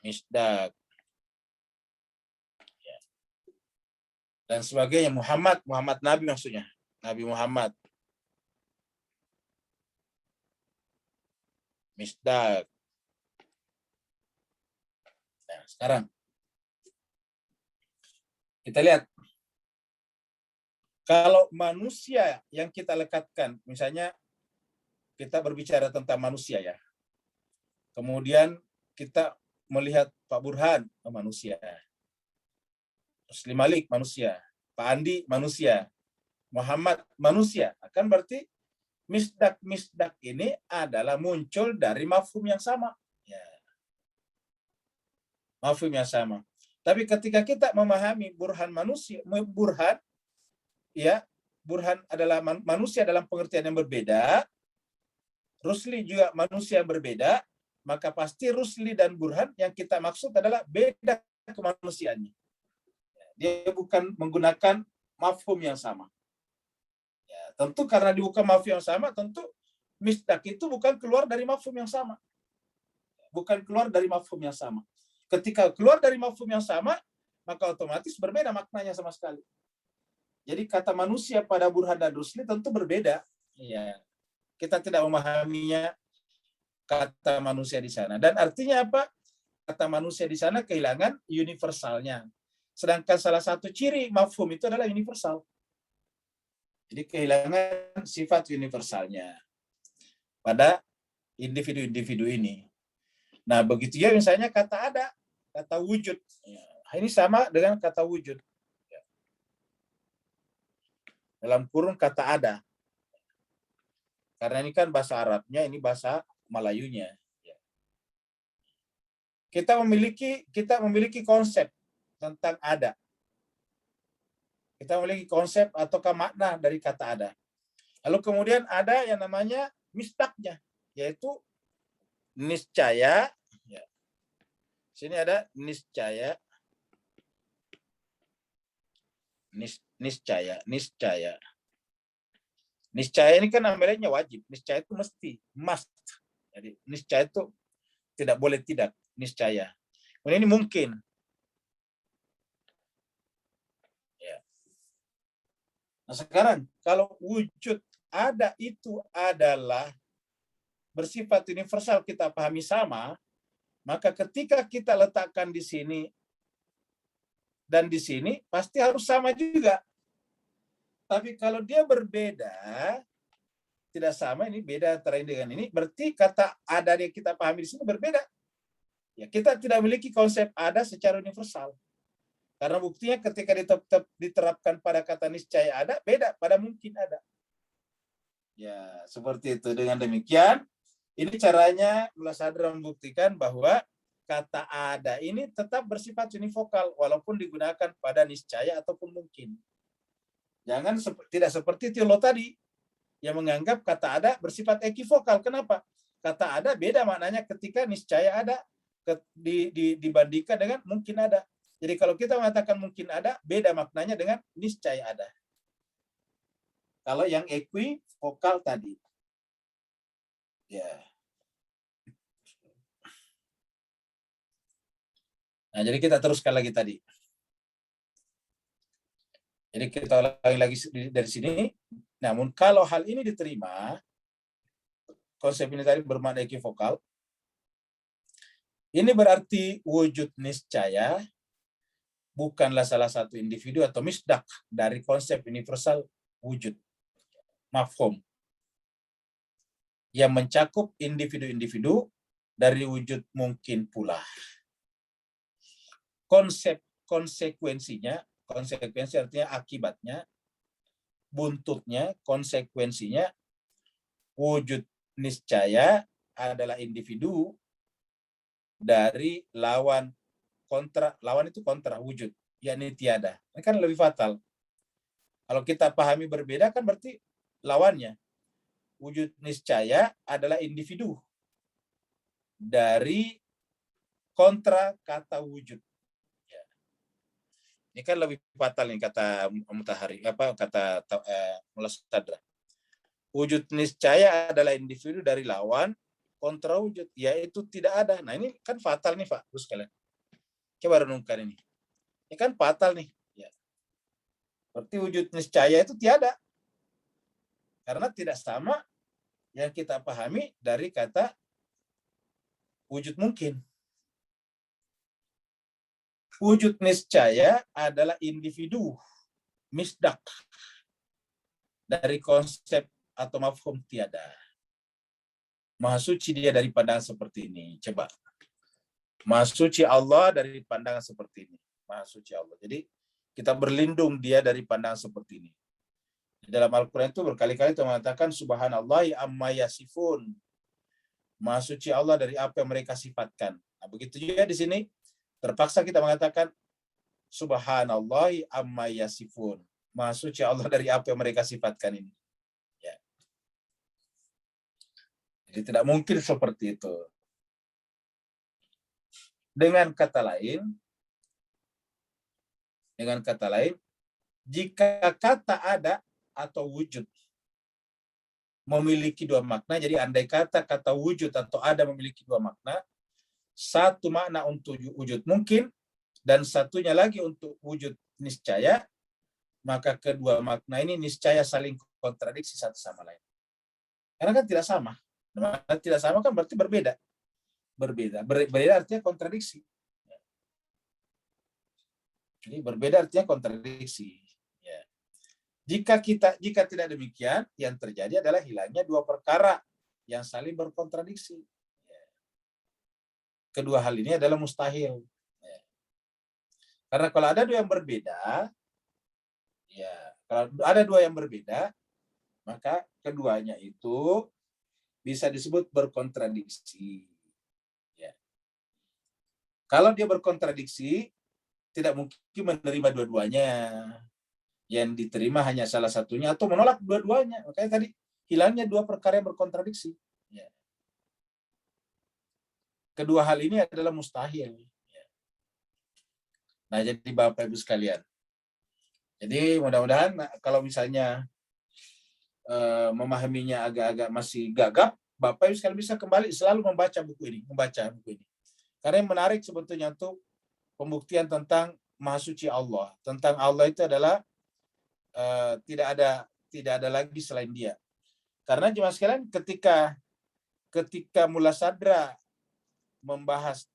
Misdak. Ya. Dan sebagainya. Muhammad Nabi maksudnya. Nabi Muhammad. Misdak. Nah, sekarang kita lihat. Kalau manusia yang kita lekatkan, misalnya kita berbicara tentang manusia ya. Kemudian kita melihat Pak Burhan, manusia. Rusli Malik, manusia. Pak Andi, manusia. Muhammad, manusia. Akan berarti misdak ini adalah muncul dari mafhum yang sama. Ya. Mafhum yang sama. Tapi ketika kita memahami Burhan manusia, Burhan, ya, Burhan adalah manusia dalam pengertian yang berbeda, Rusli juga manusia yang berbeda, maka pasti Rusli dan Burhan yang kita maksud adalah beda kemanusiaannya. Dia bukan menggunakan mafhum yang sama. Ya, tentu karena dibuka mafhum yang sama, tentu misdak itu bukan keluar dari mafhum yang sama. Bukan keluar dari mafhum yang sama. Ketika keluar dari mafhum yang sama, maka otomatis berbeda maknanya sama sekali. Jadi kata manusia pada Burhan dan Rusli tentu berbeda. Ya. Kita tidak memahaminya kata manusia di sana. Dan artinya apa? Kata manusia di sana kehilangan universalnya. Sedangkan salah satu ciri mafhum itu adalah universal. Jadi kehilangan sifat universalnya pada individu-individu ini. Nah, begitu ya misalnya kata ada, kata wujud. Ini sama dengan kata wujud. Dalam kurung kata ada. Karena ini kan bahasa Arabnya, ini bahasa Melayunya. Kita memiliki konsep tentang ada. Kita memiliki konsep ataukah makna dari kata ada. Lalu kemudian ada yang namanya misdaknya, yaitu niscaya. Ya. Sini ada niscaya. Niscaya. Niscaya ini kan namanya wajib. Niscaya itu mesti, must. Jadi niscaya itu tidak boleh tidak, niscaya. Ini mungkin. Ya. Nah sekarang kalau wujud ada itu adalah bersifat universal, kita pahami sama, maka ketika kita letakkan di sini dan di sini pasti harus sama juga. Tapi kalau dia berbeda, tidak sama, ini beda antara ini dengan ini, berarti kata ada yang kita pahami di sini berbeda. Ya, kita tidak memiliki konsep ada secara universal. Karena buktinya ketika diterapkan pada kata niscaya ada, beda pada mungkin ada. Ya, seperti itu. Dengan demikian, ini caranya Mullah Sadra membuktikan bahwa kata ada ini tetap bersifat univokal walaupun digunakan pada niscaya ataupun mungkin. Jangan tidak seperti teolog tadi yang menganggap kata ada bersifat ekivokal. Kenapa? Kata ada beda maknanya ketika niscaya ada dibandingkan dengan mungkin ada. Jadi kalau kita mengatakan mungkin ada, beda maknanya dengan niscaya ada. Kalau yang ekivokal tadi. Ya. Nah, jadi kita teruskan lagi tadi. Jadi kita ulangi lagi dari sini. Namun kalau hal ini diterima, konsep ini tadi bermakna ekivokal, ini berarti wujud niscaya bukanlah salah satu individu atau misdak dari konsep universal wujud, mafhum, yang mencakup individu-individu dari wujud mungkin pula. Konsekuensi artinya akibatnya, buntutnya, konsekuensinya, wujud niscaya adalah individu dari lawan itu kontra wujud, yakni tiada. Ini kan lebih fatal. Kalau kita pahami berbeda kan berarti lawannya. Wujud niscaya adalah individu dari kontra kata wujud. Ini kan lebih fatal nih kata Mutahari, kata Mullah Sadra. Wujud niscaya adalah individu dari lawan kontra wujud, yaitu tidak ada. Nah ini kan fatal nih Pak, terus kalian. Coba renungkan ini. Ini kan fatal nih. Ya. Berarti wujud niscaya itu tiada. Karena tidak sama yang kita pahami dari kata wujud mungkin. Wujud niscaya adalah individu misdak dari konsep atau mafhum tiada. Maha suci dia dari pandangan seperti ini. Coba. Maha suci Allah dari pandangan seperti ini. Maha suci Allah. Jadi kita berlindung dia dari pandangan seperti ini. Di dalam Al-Quran itu berkali-kali itu mengatakan Subhanallah amma yasifun. Maha suci Allah dari apa yang mereka sifatkan. Nah, begitu juga di sini terpaksa kita mengatakan Subhanallah amma yasifun. Maha suci Allah dari apa yang mereka sifatkan ini. Ya. Jadi tidak mungkin seperti itu. Dengan kata lain, jika kata ada atau wujud memiliki dua makna, jadi andai kata wujud atau ada memiliki dua makna, satu makna untuk wujud mungkin dan satunya lagi untuk wujud niscaya, maka kedua makna ini niscaya saling kontradiksi satu sama lain. Karena kan tidak sama. Tidak sama kan berarti berbeda. Berbeda artinya kontradiksi. Jadi berbeda artinya kontradiksi. Ya. Jika tidak demikian, yang terjadi adalah hilangnya dua perkara yang saling berkontradiksi. Ya. Kedua hal ini adalah mustahil. Ya. Karena kalau ada dua yang berbeda, maka keduanya itu bisa disebut berkontradiksi. Ya. Kalau dia berkontradiksi, tidak mungkin menerima dua-duanya. Yang diterima hanya salah satunya atau menolak dua-duanya. Makanya tadi hilangnya dua perkara yang berkontradiksi. Ya. Kedua hal ini adalah mustahil. Ya. Nah, jadi Bapak Ibu sekalian. Jadi mudah-mudahan kalau misalnya memahaminya agak-agak masih gagap, Bapak Ibu sekalian bisa kembali selalu membaca buku ini. Karena yang menarik sebetulnya untuk pembuktian tentang Maha Suci Allah. Tentang Allah itu adalah tidak ada lagi selain dia. Karena jemaah sekalian ketika Mullah Sadra membahas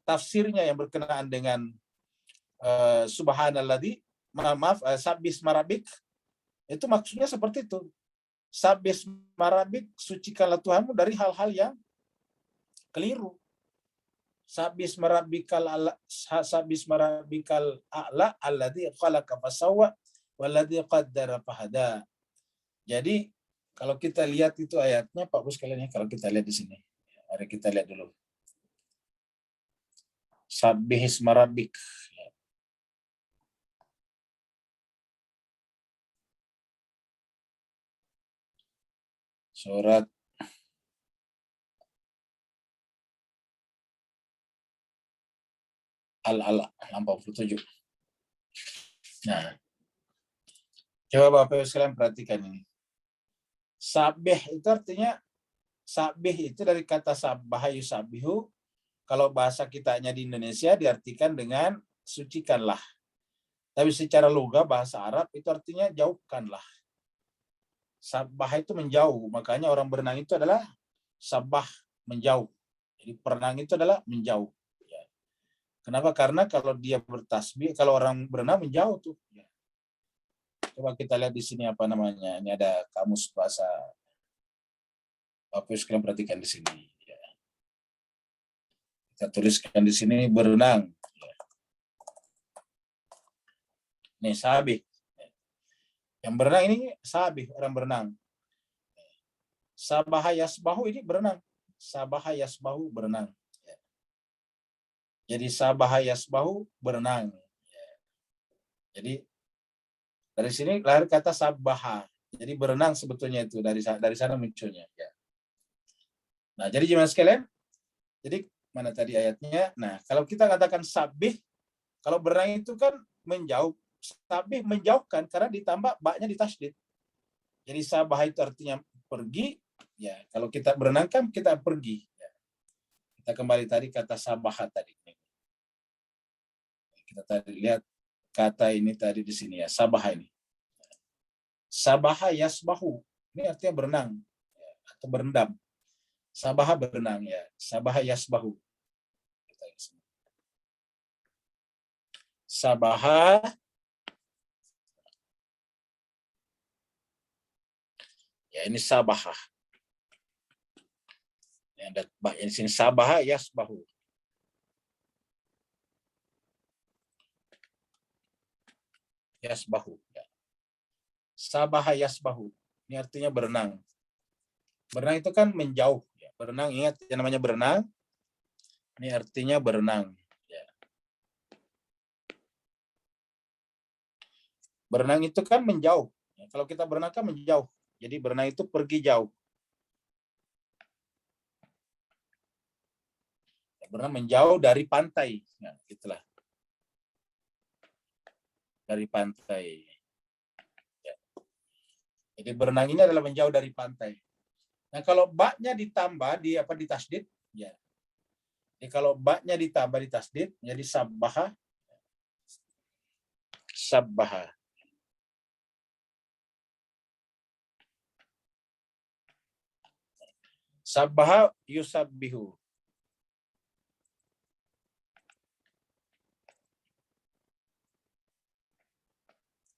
tafsirnya yang berkenaan dengan subhanalladzi sabbih isma rabbik, Itu maksudnya seperti itu. Sabbih marabik, sucikanlah Tuhanmu dari hal-hal yang keliru. Sabbih marabikal a'la alladzi khalaqa fasawwa walladzi qaddara fahada. Jadi kalau kita lihat itu ayatnya, Pak Bos sekalian ya, kalau kita lihat di sini. Mari kita lihat dulu. Sabbih marabik. Surat Al-Alaq 87. Nah, coba Bapak sekalian perhatikan ini. Sabih itu artinya, sabih itu dari kata sabbah yusabbihu. Kalau bahasa kitanya di Indonesia diartikan dengan sucikanlah. Tapi secara lugah bahasa Arab itu artinya jauhkanlah. Sabbah itu menjauh, makanya orang berenang itu adalah sabbah, menjauh. Jadi berenang itu adalah menjauh. Ya. Kenapa? Karena kalau dia bertasbih, kalau orang berenang menjauh tuh. Ya. Coba kita lihat di sini apa namanya. Ini ada kamus bahasa. Bapak sekalian perhatikan di sini. Ya. Kita tuliskan di sini berenang. Ya. Nih sabih. Yang berenang ini sabih, orang berenang. Sabaha yasbahu ini berenang. Sabaha yasbahu berenang. Ya. Jadi sabaha yasbahu berenang. Ya. Jadi dari sini lahir kata sabaha. Jadi berenang sebetulnya itu dari sana munculnya. Ya. Nah, jadi jemaah sekalian, jadi mana tadi ayatnya? Nah, kalau kita katakan sabih, kalau berenang itu kan menjauh. Sabih menjauhkan karena ditambah baknya ditasydid. Jadi sabah itu artinya pergi. Ya, kalau kita berenang kan kita pergi. Ya. Kita kembali tadi kata sabaha tadi. Kita tadi lihat kata ini tadi di sini ya, sabaha ini. Sabaha yasbahu. Ini artinya berenang ya, atau berendam. Sabaha berenang ya. Sabaha yasbahu. Sabaha ya, ini sabaha. Yang ada di sini sabaha yasbahu. Yasbahu. Ya. Sabaha yasbahu. Ini artinya berenang. Berenang itu kan menjauh. Ya. Berenang, ingat yang namanya berenang. Ini artinya berenang. Ya. Berenang itu kan menjauh. Ya. Kalau kita berenang kan menjauh. Jadi berenang itu pergi jauh. Berenang menjauh dari pantai. Nah, itulah. Dari pantai. Ya. Jadi berenang ini adalah menjauh dari pantai. Nah, kalau baknya ditambah di tasdid, ya. Jadi kalau baknya ditambah di tasdid, jadi sabbaha. Sabbaha. Sabbaha yusabbihu.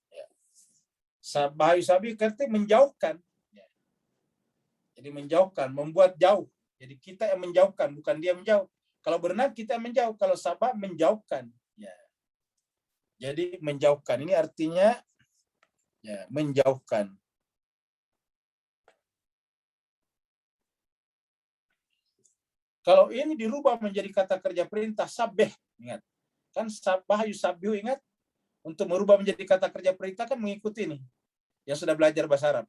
Ya. Sabbaha yusabbihu artinya menjauhkan. Ya. Jadi menjauhkan, membuat jauh. Jadi kita yang menjauhkan, bukan dia menjauh. Kalau berenang kita yang menjauh, kalau sabah menjauhkan. Ya. Jadi menjauhkan ini artinya ya, menjauhkan. Kalau ini dirubah menjadi kata kerja perintah sabeh, ingat. Kan sabah yusabbihu, ingat. Untuk merubah menjadi kata kerja perintah kan mengikuti ini. Yang sudah belajar bahasa Arab.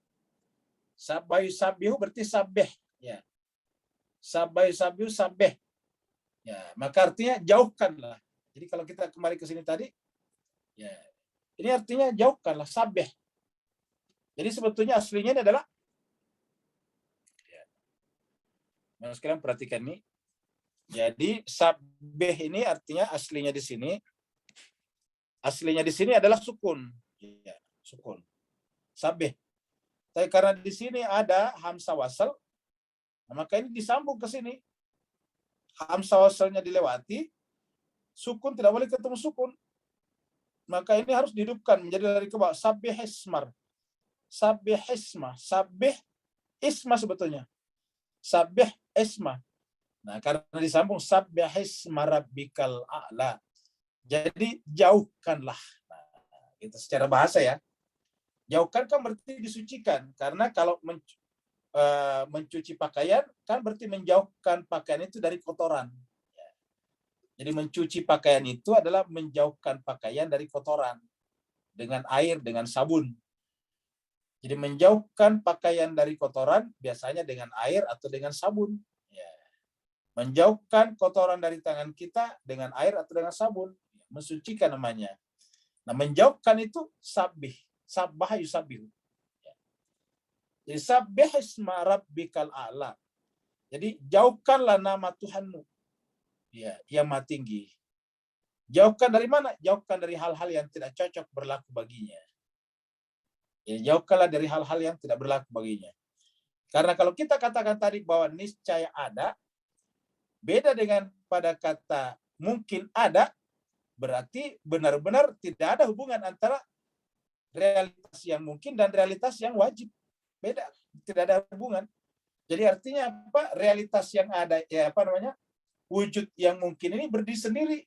Sabah yusabbihu berarti sabeh, ya. Sabah yusabbihu sabeh. Ya, maka artinya jauhkanlah. Jadi kalau kita kembali ke sini tadi, ya, ini artinya jauhkanlah, sabeh. Jadi sebetulnya aslinya ini adalah, ya, sekalian perhatikan nih. Jadi sabeh ini artinya aslinya di sini adalah sukun. Ya, sukun. Sabeh. Tapi karena di sini ada hamzah wasal, maka ini disambung ke sini. Hamzah wasalnya dilewati, sukun tidak boleh ketemu sukun. Maka ini harus dihidupkan menjadi dari ke bawah. Sabih ismar. Sabih isma. Sabih isma sebetulnya. Sabih isma. Nah, karena disambung sabih isma rabbikal a'la. Jadi jauhkanlah. Nah, itu secara bahasa ya. Jauhkan kan berarti disucikan. Karena kalau mencuci pakaian kan berarti menjauhkan pakaian itu dari kotoran. Jadi mencuci pakaian itu adalah menjauhkan pakaian dari kotoran dengan air, dengan sabun. Jadi menjauhkan pakaian dari kotoran biasanya dengan air atau dengan sabun. Ya. Menjauhkan kotoran dari tangan kita dengan air atau dengan sabun. Mensucikan namanya. Nah, menjauhkan itu sabih. Sabbah yusabbihu. Jadi sabbih isma rabbikal a'la. Jadi jauhkanlah nama Tuhanmu. Ya, yang maha tinggi. Jauhkan dari mana? Jauhkan dari hal-hal yang tidak cocok berlaku baginya. Ya, jauhkanlah dari hal-hal yang tidak berlaku baginya. Karena kalau kita katakan tadi bahwa niscaya ada, beda dengan pada kata mungkin ada, berarti benar-benar tidak ada hubungan antara realitas yang mungkin dan realitas yang wajib. Beda, tidak ada hubungan. Jadi artinya apa? Realitas yang ada, ya apa namanya? Wujud yang mungkin ini berdiri sendiri.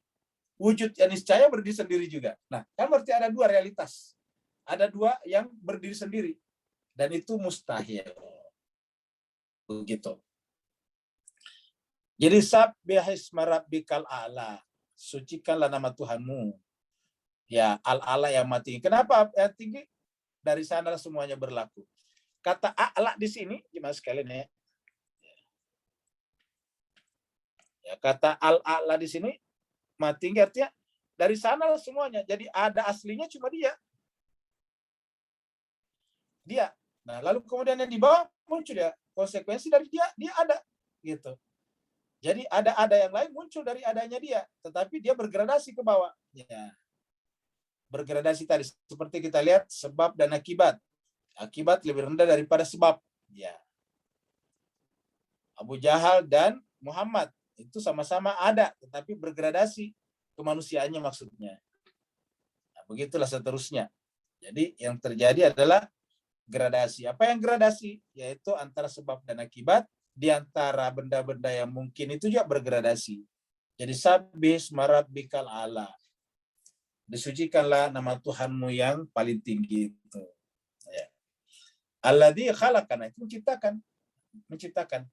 Wujud yang niscaya berdiri sendiri juga. Nah, kan berarti ada dua realitas. Ada dua yang berdiri sendiri. Dan itu mustahil. Begitu. Jadi sabbihisma rabbikal a'la. Sucikanlah nama Tuhanmu. Ya, al-a'la yang maha tinggi. Kenapa yang tinggi? Dari sana semuanya berlaku. Kata a'la di sini, gimana sekalian ya? Ya, kata al-a'la di sini maha tinggi artinya dari sana semuanya. Jadi ada aslinya cuma dia. Dia. Nah, lalu kemudian yang di bawah muncul ya konsekuensi dari dia ada gitu. Jadi ada yang lain muncul dari adanya dia, tetapi dia bergradasi ke bawah. Ya. Bergradasi tadi seperti kita lihat sebab dan akibat. Akibat lebih rendah daripada sebab. Ya. Abu Jahal dan Muhammad itu sama-sama ada, tetapi bergradasi kemanusiaannya maksudnya. Nah, begitulah seterusnya. Jadi yang terjadi adalah gradasi. Apa yang gradasi? Yaitu antara sebab dan akibat, di antara benda-benda yang mungkin itu juga bergradasi. Jadi sabbih marabbikal a'la. Disucikanlah nama Tuhanmu yang paling tinggi itu. Ya. Alladzi khalaqana itu menciptakan.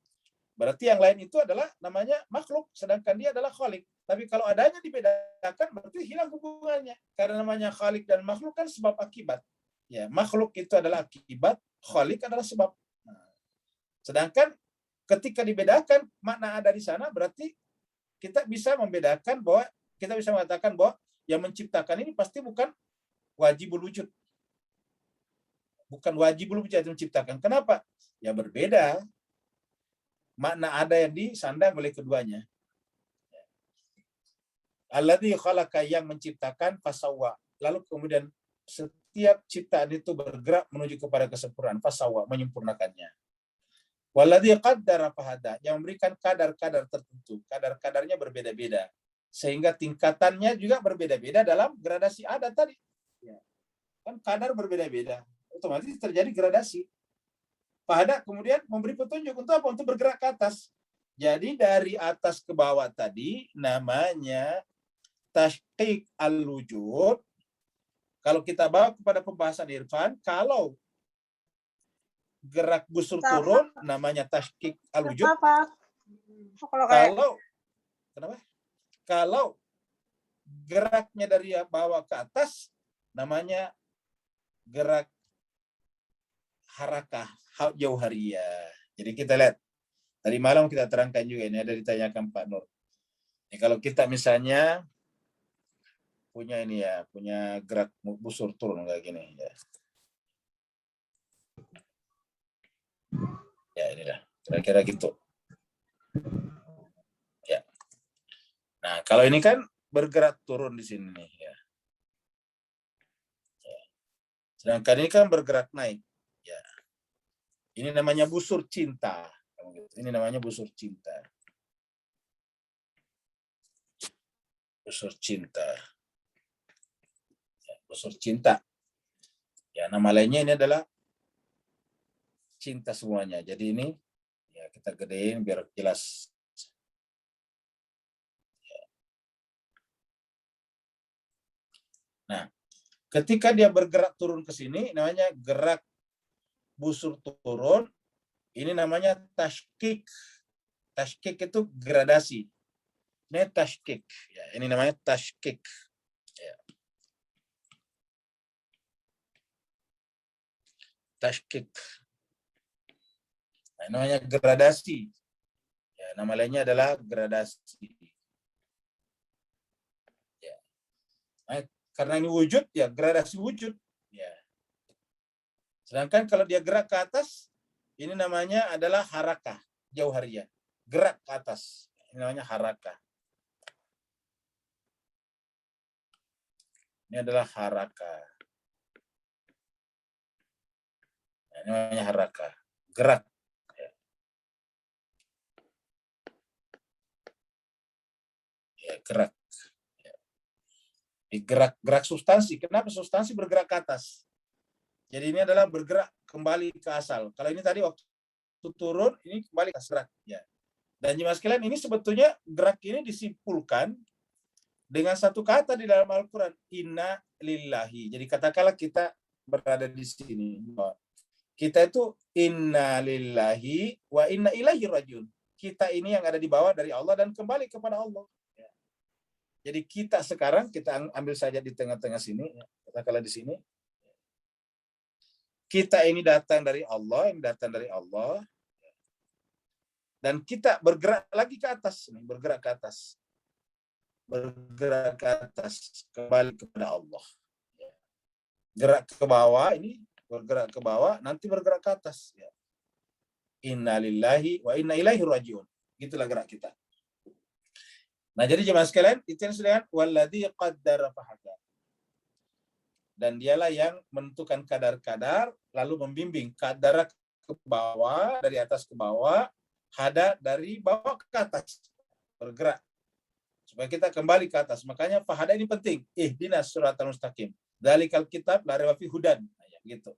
Berarti yang lain itu adalah namanya makhluk, sedangkan dia adalah khalik. Tapi kalau adanya dibedakan berarti hilang hubungannya. Karena namanya khalik dan makhluk kan sebab akibat. Ya, makhluk itu adalah akibat, khalik adalah sebab. Nah, sedangkan ketika dibedakan makna ada di sana berarti kita bisa membedakan bahwa kita bisa mengatakan bahwa yang menciptakan ini pasti bukan wajibul wujud. Bukan wajibul wujud yang menciptakan. Kenapa? Ya berbeda. Makna ada yang disandang oleh keduanya. Alladzi khalaqa yang menciptakan fasawwa. Lalu kemudian setiap ciptaan itu bergerak menuju kepada kesempurnaan, fasawwa, menyempurnakannya. Waladzi qaddara fahada, yang memberikan kadar-kadar tertentu. Kadar-kadarnya berbeda-beda. Sehingga tingkatannya juga berbeda-beda dalam gradasi ada tadi. Ya. Kan kadar berbeda-beda. Otomatis terjadi gradasi. Fahada kemudian memberi petunjuk untuk apa? Untuk bergerak ke atas. Jadi dari atas ke bawah tadi namanya tahqiq al-wujud. Kalau kita bawa kepada pembahasan irfan, kalau gerak busur turun namanya tahqiq al-wujud. Kalau geraknya dari bawah ke atas namanya gerak harakah jauhariyah. Jadi kita lihat tadi malam kita terangkan juga ini ada ditanyakan Pak Nur. Ini kalau kita misalnya punya ini ya, punya gerak busur turun kayak gini ya. Ya inilah, kira-kira gitu. Ya. Nah, kalau ini kan bergerak turun di sini nih ya. Ya. Sedangkan ini kan bergerak naik. Ya. Ini namanya busur cinta. Ini namanya busur cinta. Busur cinta. Ya, busur cinta. Ya, nama lainnya ini adalah cinta semuanya. Jadi ini ya kita gedein biar jelas. Nah, ketika dia bergerak turun ke sini, namanya gerak busur turun. Ini namanya tashkik. Tashkik itu gradasi. Ini tashkik. Ya, ini namanya tashkik. Ya. Tashkik. Nah, namanya gradasi. Ya, nama lainnya adalah gradasi. Ya. Nah, karena ini wujud, ya gradasi wujud. Ya. Sedangkan kalau dia gerak ke atas, ini namanya adalah harakah, jauhariyah. Gerak ke atas. Ini namanya harakah. Ini adalah harakah. Nah, ini namanya harakah. Gerak. Ya, gerak. Gerak substansi. Kenapa substansi bergerak ke atas? Jadi ini adalah bergerak kembali ke asal. Kalau ini tadi waktu turun, ini kembali ke gerak. Ya. Dan jemaah sekalian, ini sebetulnya gerak ini disimpulkan dengan satu kata di dalam Al-Quran. Inna lillahi. Jadi katakanlah kita berada di sini. Kita itu inna lillahi wa inna ilaihi rajiun. Kita ini yang ada di bawah dari Allah dan kembali kepada Allah. Jadi kita sekarang, kita ambil saja di tengah-tengah sini, katakanlah di sini. Kita ini datang dari Allah, yang datang dari Allah. Dan kita bergerak lagi ke atas, bergerak ke atas. Bergerak ke atas, kembali kepada Allah. Gerak ke bawah, ini bergerak ke bawah, nanti bergerak ke atas. Inna lillahi wa inna ilaihi rajiun. Gitulah gerak kita. Nah, jadi jemaah sekalian, itu yang sedang walladzi qaddara fahada. Dan dialah yang menentukan kadar-kadar, lalu membimbing kadar ke bawah, dari atas ke bawah, hada dari bawah ke atas, bergerak. Supaya kita kembali ke atas. Makanya fahada ini penting. Ihdinas siratal mustaqim. Dzalikal kitab la raiba fihi hudan. Gitu.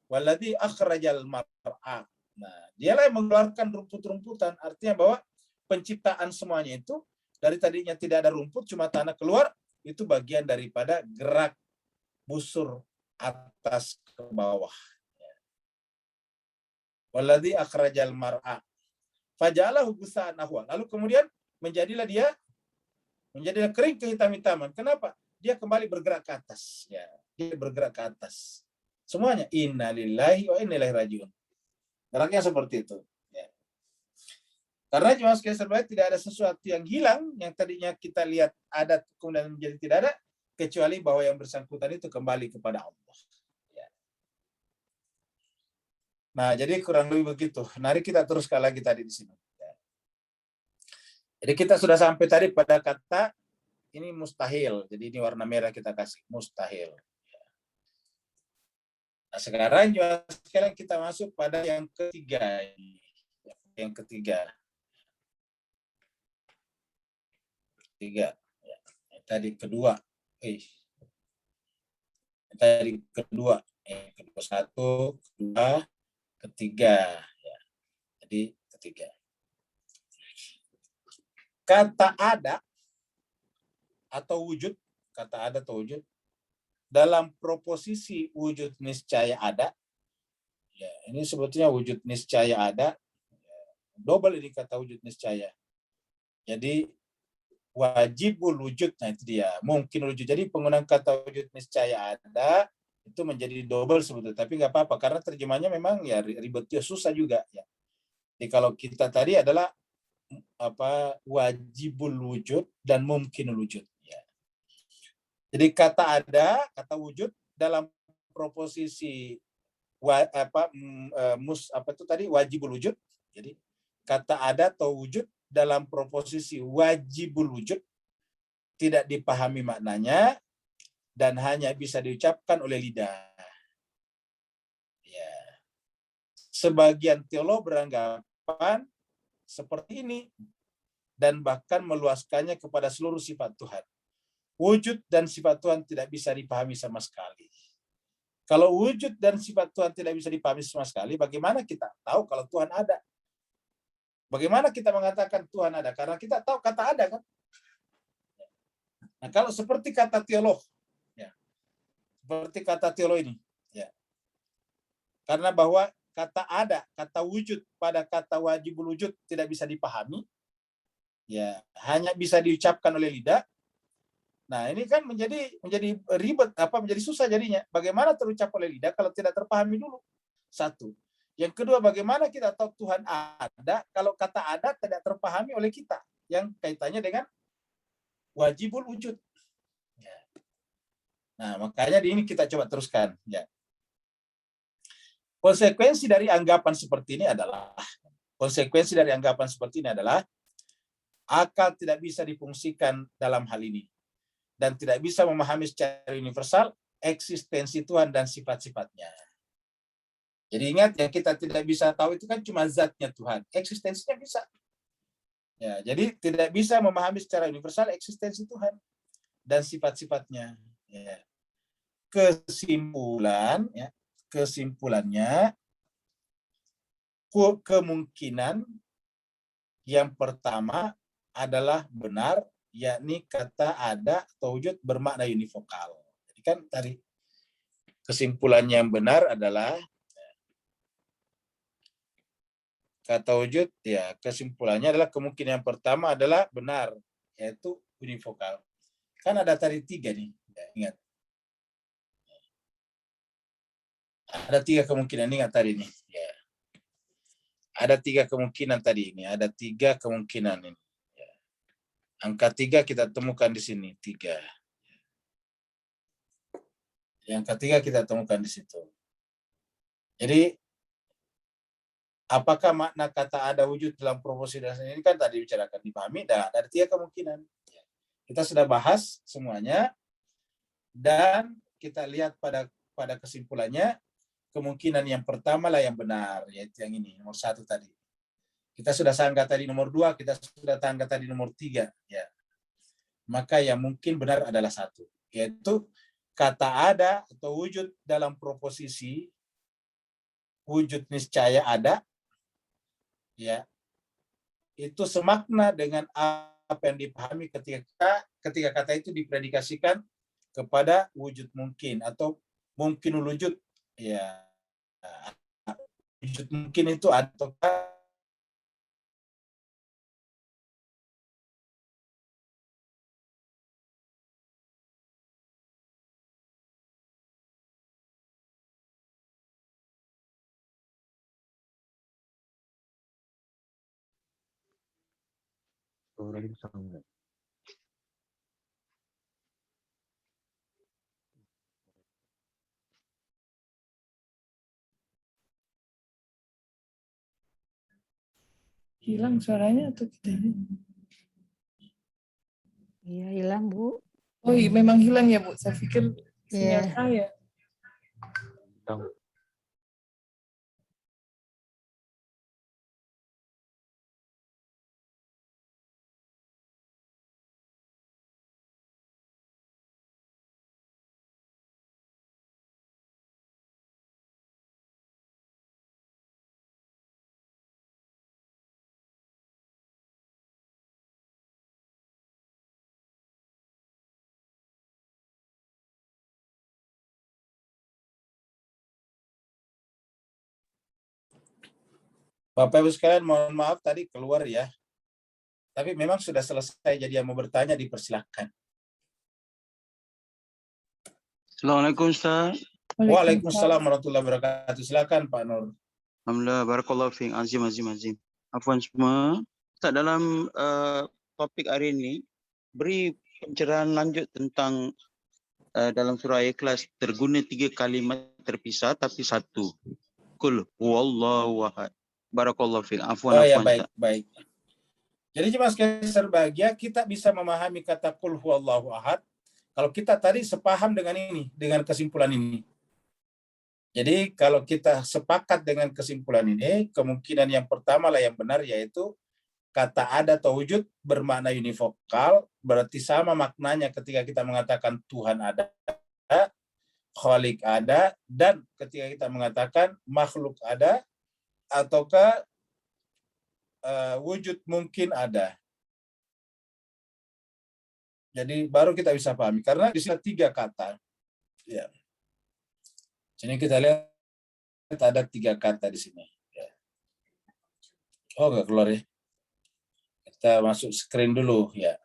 Walladzi akhrajal mar'a. Nah, dialah yang mengeluarkan rumput-rumputan. Artinya bahwa penciptaan semuanya itu dari tadinya tidak ada rumput, cuma tanah keluar, itu bagian daripada gerak busur atas ke bawah. Walladzi akhrajal mar'a faja'alahu gusaan ahwa. Lalu kemudian menjadilah kering kehitam-hitaman. Kenapa? Dia kembali bergerak ke atas. Ya, dia bergerak ke atas. Semuanya innalillahi wa inna ilaihi rajiun. Geraknya seperti itu. Ya. Karena cuma sekali tidak ada sesuatu yang hilang, yang tadinya kita lihat ada kemudian menjadi tidak ada, kecuali bahwa yang bersangkutan itu kembali kepada Allah. Ya. Nah, jadi kurang lebih begitu. Mari kita teruskan lagi tadi di sini. Ya. Jadi kita sudah sampai tadi pada kata ini mustahil. Jadi ini warna merah kita kasih mustahil. Ya. Nah, sekarang juga sekarang kita masuk pada yang ketiga. Yang ketiga. Ya. Tadi kedua. Tadi kedua. Kedua satu, kedua, ketiga. Ya. Jadi ketiga. Kata ada atau wujud, dalam proposisi wujud niscaya ada. Ya, ini sebetulnya wujud niscaya ada. Double ini kata wujud niscaya. Jadi wajibul wujud, nah itu dia. Mungkin wujud. Jadi penggunaan kata wujud niscaya ada itu menjadi double sebetulnya. Tapi nggak apa-apa karena terjemahnya memang ya ribet ya, susah juga ya. Jadi kalau kita tadi adalah wajibul wujud dan mungkin wujud. Ya. Jadi kata ada, kata wujud dalam proposisi wajibul wujud. Jadi kata ada atau wujud dalam proposisi wajibul wujud tidak dipahami maknanya dan hanya bisa diucapkan oleh lidah. Ya. Sebagian teolog beranggapan seperti ini dan bahkan meluaskannya kepada seluruh sifat Tuhan. Wujud dan sifat Tuhan tidak bisa dipahami sama sekali. Kalau wujud dan sifat Tuhan tidak bisa dipahami sama sekali, bagaimana kita tahu kalau Tuhan ada? Bagaimana kita mengatakan Tuhan ada? Karena kita tahu kata ada kan. Nah, kalau seperti kata teolog, ya, seperti kata teolog ini, ya, karena bahwa kata ada, kata wujud pada kata wajibul wujud tidak bisa dipahami, ya hanya bisa diucapkan oleh lidah. Nah, ini kan menjadi ribet, menjadi susah jadinya. Bagaimana terucap oleh lidah kalau tidak terpahami dulu? Satu. Yang kedua, bagaimana kita tahu Tuhan ada kalau kata ada tidak terpahami oleh kita, yang kaitannya dengan wajibul wujud. Ya. Nah, makanya di ini kita coba teruskan. Ya. Konsekuensi dari anggapan seperti ini adalah akal tidak bisa difungsikan dalam hal ini dan tidak bisa memahami secara universal eksistensi Tuhan dan sifat-sifatnya. Jadi ingat, yang kita tidak bisa tahu itu kan cuma zatnya Tuhan, eksistensinya bisa. Ya, jadi tidak bisa memahami secara universal eksistensi Tuhan dan sifat-sifatnya. Ya. Kesimpulannya, kemungkinan yang pertama adalah benar, yakni kata ada atau wujud bermakna univokal. Jadi kan tadi kesimpulannya yang benar adalah kata wujud, ya kesimpulannya adalah kemungkinan yang pertama adalah benar, yaitu univokal. Kan ada tadi 3 nih, ya, ingat. Ada 3 kemungkinan, ingat tadi nih. Ya. Ada 3 kemungkinan tadi ini, ada 3 kemungkinan ini. Ya. Angka 3 kita temukan di sini, 3. Yang ketiga kita temukan di situ. Jadi apakah makna kata ada wujud dalam proporsi dasar ini kan tadi bicarakan dipahami, dan ada 3 kemungkinan. Kita sudah bahas semuanya dan kita lihat pada kesimpulannya, kemungkinan yang pertama lah yang benar, yaitu yang ini nomor 1 tadi. Kita sudah sanggah tadi nomor 2, kita sudah sanggah tadi nomor 3, ya. Maka yang mungkin benar adalah 1, yaitu kata ada atau wujud dalam proposisi wujud niscaya ada, ya, itu semakna dengan apa yang dipahami ketika kata itu dipredikasikan kepada wujud mungkin atau mungkin wujud, ya. Wujud mungkin itu atau Hilang suaranya atau kita? Iya, hilang, Bu. Oh iya, memang hilang ya, Bu. Saya pikir sinyal Iya. saya. Bapak Ibu sekalian, mohon maaf tadi keluar ya. Tapi memang sudah selesai, jadi yang mau bertanya dipersilahkan. Assalamualaikum Ustaz. Waalaikumsalam warahmatullahi wabarakatuh. Silakan Pak Nur. Alhamdulillah, barakallahu fiik, azim. Afwan semua. Ustaz, dalam topik hari ini beri pencerahan lanjut tentang dalam surah Ikhlas terguna 3 kalimat terpisah tapi satu. Qul huwallahu ahad. Barakallahu fiik. Afwan. Ya, baik. Jadi jemaah sekalian berbahagia, kita bisa memahami kata qul huwallahu ahad kalau kita tadi sepaham dengan ini, dengan kesimpulan ini. Jadi kalau kita sepakat dengan kesimpulan ini, kemungkinan yang pertama lah yang benar, yaitu kata ada atau wujud bermakna univokal, berarti sama maknanya ketika kita mengatakan Tuhan ada, khalik ada, dan ketika kita mengatakan makhluk ada, ataukah wujud mungkin ada. Jadi baru kita bisa pahami, karena di sini 3 kata. Ya. Sini kita lihat ada 3 kata di sini. Ya. Oh, nggak keluar ya. Kita masuk screen dulu ya.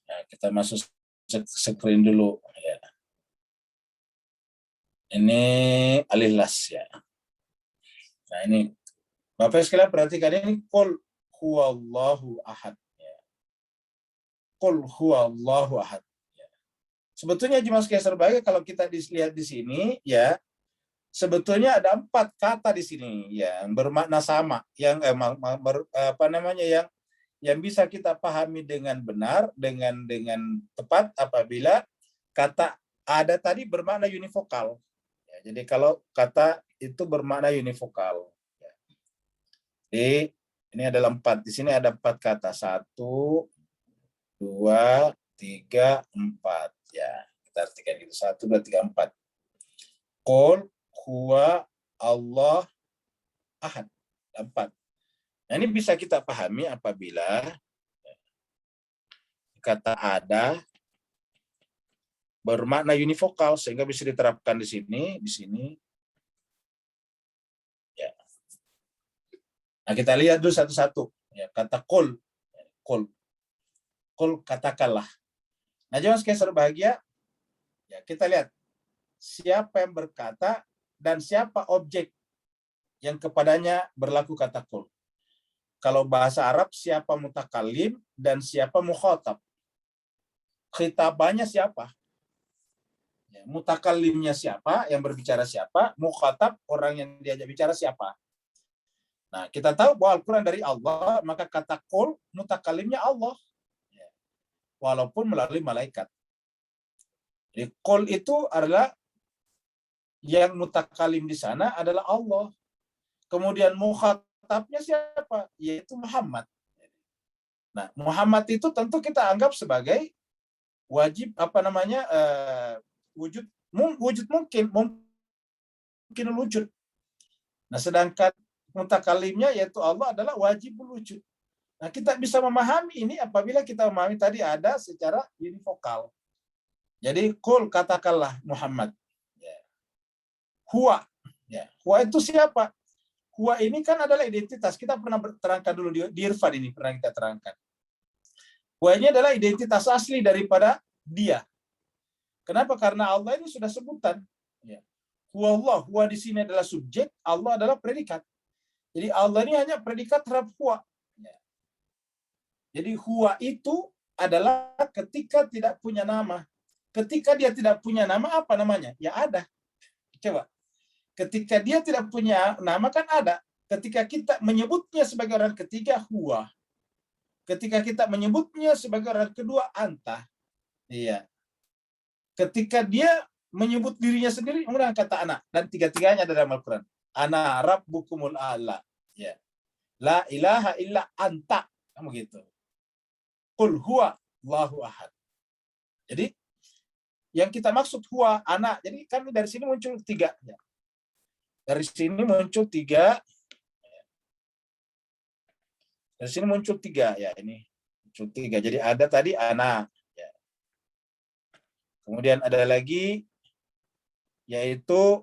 Nah, kita masuk screen dulu ya. Ini alih las ya. Nah, ini Bapak sekalian perhatikan, ini qul huwallahu ahad ya. Qul huwallahu ahad. Ya. Sebetulnya jemaah sekalian serbagaya, kalau kita lihat di sini ya, sebetulnya ada 4 kata di sini yang bermakna sama, yang yang bisa kita pahami dengan benar, dengan tepat apabila kata ada tadi bermakna univokal. Ya, jadi kalau kata itu bermakna univokal. Ya. Jadi ini adalah 4. Di sini ada 4 kata. 1, 2, 3, 4. Ya, kita artikan itu 1, 2, 3, 4. Qul huwa Allah ahad. 4. Nah, ini bisa kita pahami apabila kata ada bermakna univokal, sehingga bisa diterapkan di sini. Ya. Nah, kita lihat dulu satu-satu. Ya, kata qul, katakanlah. Nah, jemaah sekalian berbahagia, ya kita lihat siapa yang berkata dan siapa objek yang kepadanya berlaku kata qul. Kalau bahasa Arab, siapa mutakalim dan siapa mukhatab. Khitabannya siapa? Ya, mutakalimnya siapa, yang berbicara siapa, mukhatab orang yang diajak bicara siapa. Nah, kita tahu bahwa Al-Quran dari Allah, maka kata qul mutakalimnya Allah. Ya. Walaupun melalui malaikat. Jadi qul itu adalah yang mutakalim di sana adalah Allah. Kemudian mukhatabnya siapa? Yaitu Muhammad. Nah, Muhammad itu tentu kita anggap sebagai wajib wujud mungkin wujud. Nah, sedangkan mutakalimnya yaitu Allah adalah wajib wujud. Nah, kita bisa memahami ini apabila kita memahami tadi ada secara univokal. Jadi qul katakanlah Muhammad. Ya. Huwa. Ya. Huwa itu siapa? Huwa ini kan adalah identitas. Kita pernah terangkan dulu di Irfan ini, pernah kita terangkan. Huwa ini adalah identitas asli daripada dia. Kenapa? Karena Allah ini sudah sebutan. Ya. Huwa Allah. Huwa di sini adalah subjek, Allah adalah predikat. Jadi Allah ini hanya predikat terhadap huwa. Ya. Jadi huwa itu adalah ketika tidak punya nama. Ketika dia tidak punya nama, apa namanya? Ya ada. Coba. Ketika dia tidak punya nama kan ada. Ketika kita menyebutnya sebagai orang ketiga, huwa. Ketika kita menyebutnya sebagai orang kedua, anta. Iya. Ketika dia menyebut dirinya sendiri, menggunakan kata anak. Dan tiga-tiganya ada dalam Al-Quran. Ana rabbukumul a'la. Ya. La ilaha illa anta. Kamu gitu. Qul huwa Allahu ahad. Jadi, yang kita maksud huwa, anak. Jadi kan dari sini muncul 3. Ya. Dari sini muncul 3. Dari sini muncul 3 ya, ini muncul 3. Jadi ada tadi anak. Ya. Kemudian ada lagi yaitu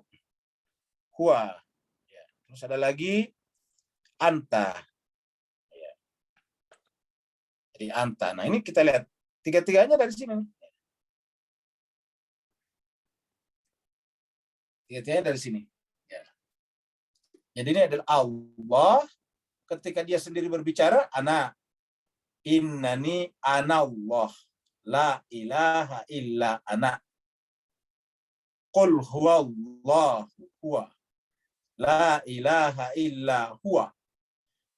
huwa. Ya. Terus ada lagi anta. Ya. Jadi anta. Nah, ini kita lihat 3-tiganya dari sini. 3-tiganya dari sini. Jadi ini adalah Allah ketika dia sendiri berbicara, ana innani ana Allah la ilaha illa ana. Qul huwallahu huwa la ilaha illa huwa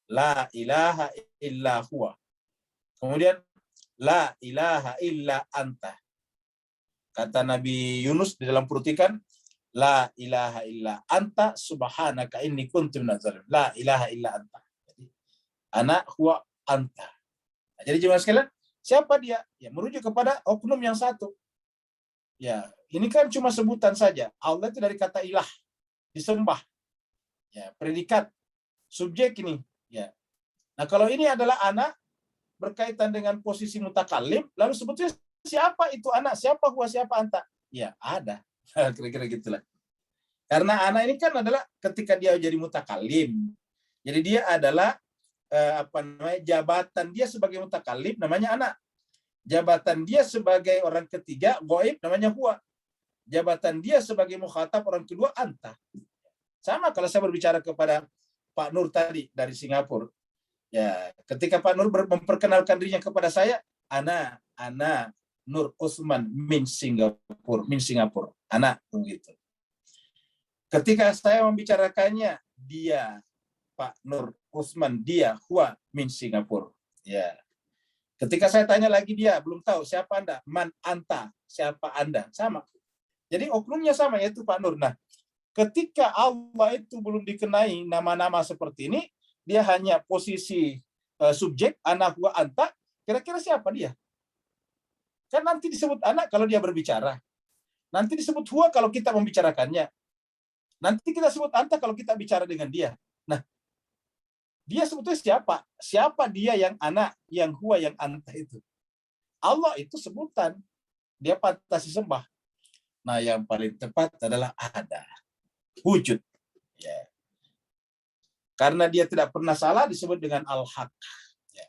la ilaha illa huwa. Kemudian la ilaha illa anta. Kata Nabi Yunus di dalam perutikan, la ilaha illa anta subhanaka inni kuntu minaz zalimin. La ilaha illa anta. Jadi ana huwa anta. Nah, jadi jemaah sekalian, siapa dia? Ya merujuk kepada oknum yang satu. Ya, ini kan cuma sebutan saja. Allah itu dari kata ilah, disembah. Ya, predikat, subjek ini. Ya. Nah, kalau ini adalah anak berkaitan dengan posisi mutakallim, lalu sebetulnya siapa itu anak, siapa huwa, siapa anta? Ya, ada. Kira-kira gitulah. Karena anak ini kan adalah ketika dia jadi mutakallim. Jadi dia adalah jabatan dia sebagai mutakallim namanya anak. Jabatan dia sebagai orang ketiga ghaib namanya huwa. Jabatan dia sebagai mukhatab orang kedua anta. Sama kalau saya berbicara kepada Pak Nur tadi dari Singapura. Ya, ketika Pak Nur memperkenalkan dirinya kepada saya, ana Nur Usman min Singapura. Anak begitu. Ketika saya membicarakannya, dia Pak Nur Usman, dia huwa min Singapura. Ya. Ketika saya tanya lagi dia belum tahu siapa Anda, man anta, siapa Anda, sama. Jadi oknumnya sama yaitu Pak Nur. Nah, ketika Allah itu belum dikenai nama-nama seperti ini, dia hanya posisi subjek ana huwa anta, kira-kira siapa dia? Kan nanti disebut anak kalau dia berbicara. Nanti disebut huwa kalau kita membicarakannya. Nanti kita sebut anta kalau kita bicara dengan dia. Nah, dia sebetulnya siapa? Siapa dia yang anak, yang huwa, yang anta itu? Allah itu sebutan. Dia pantas disembah. Nah, yang paling tepat adalah ada. Wujud. Ya. Karena dia tidak pernah salah disebut dengan al-haq. Ya.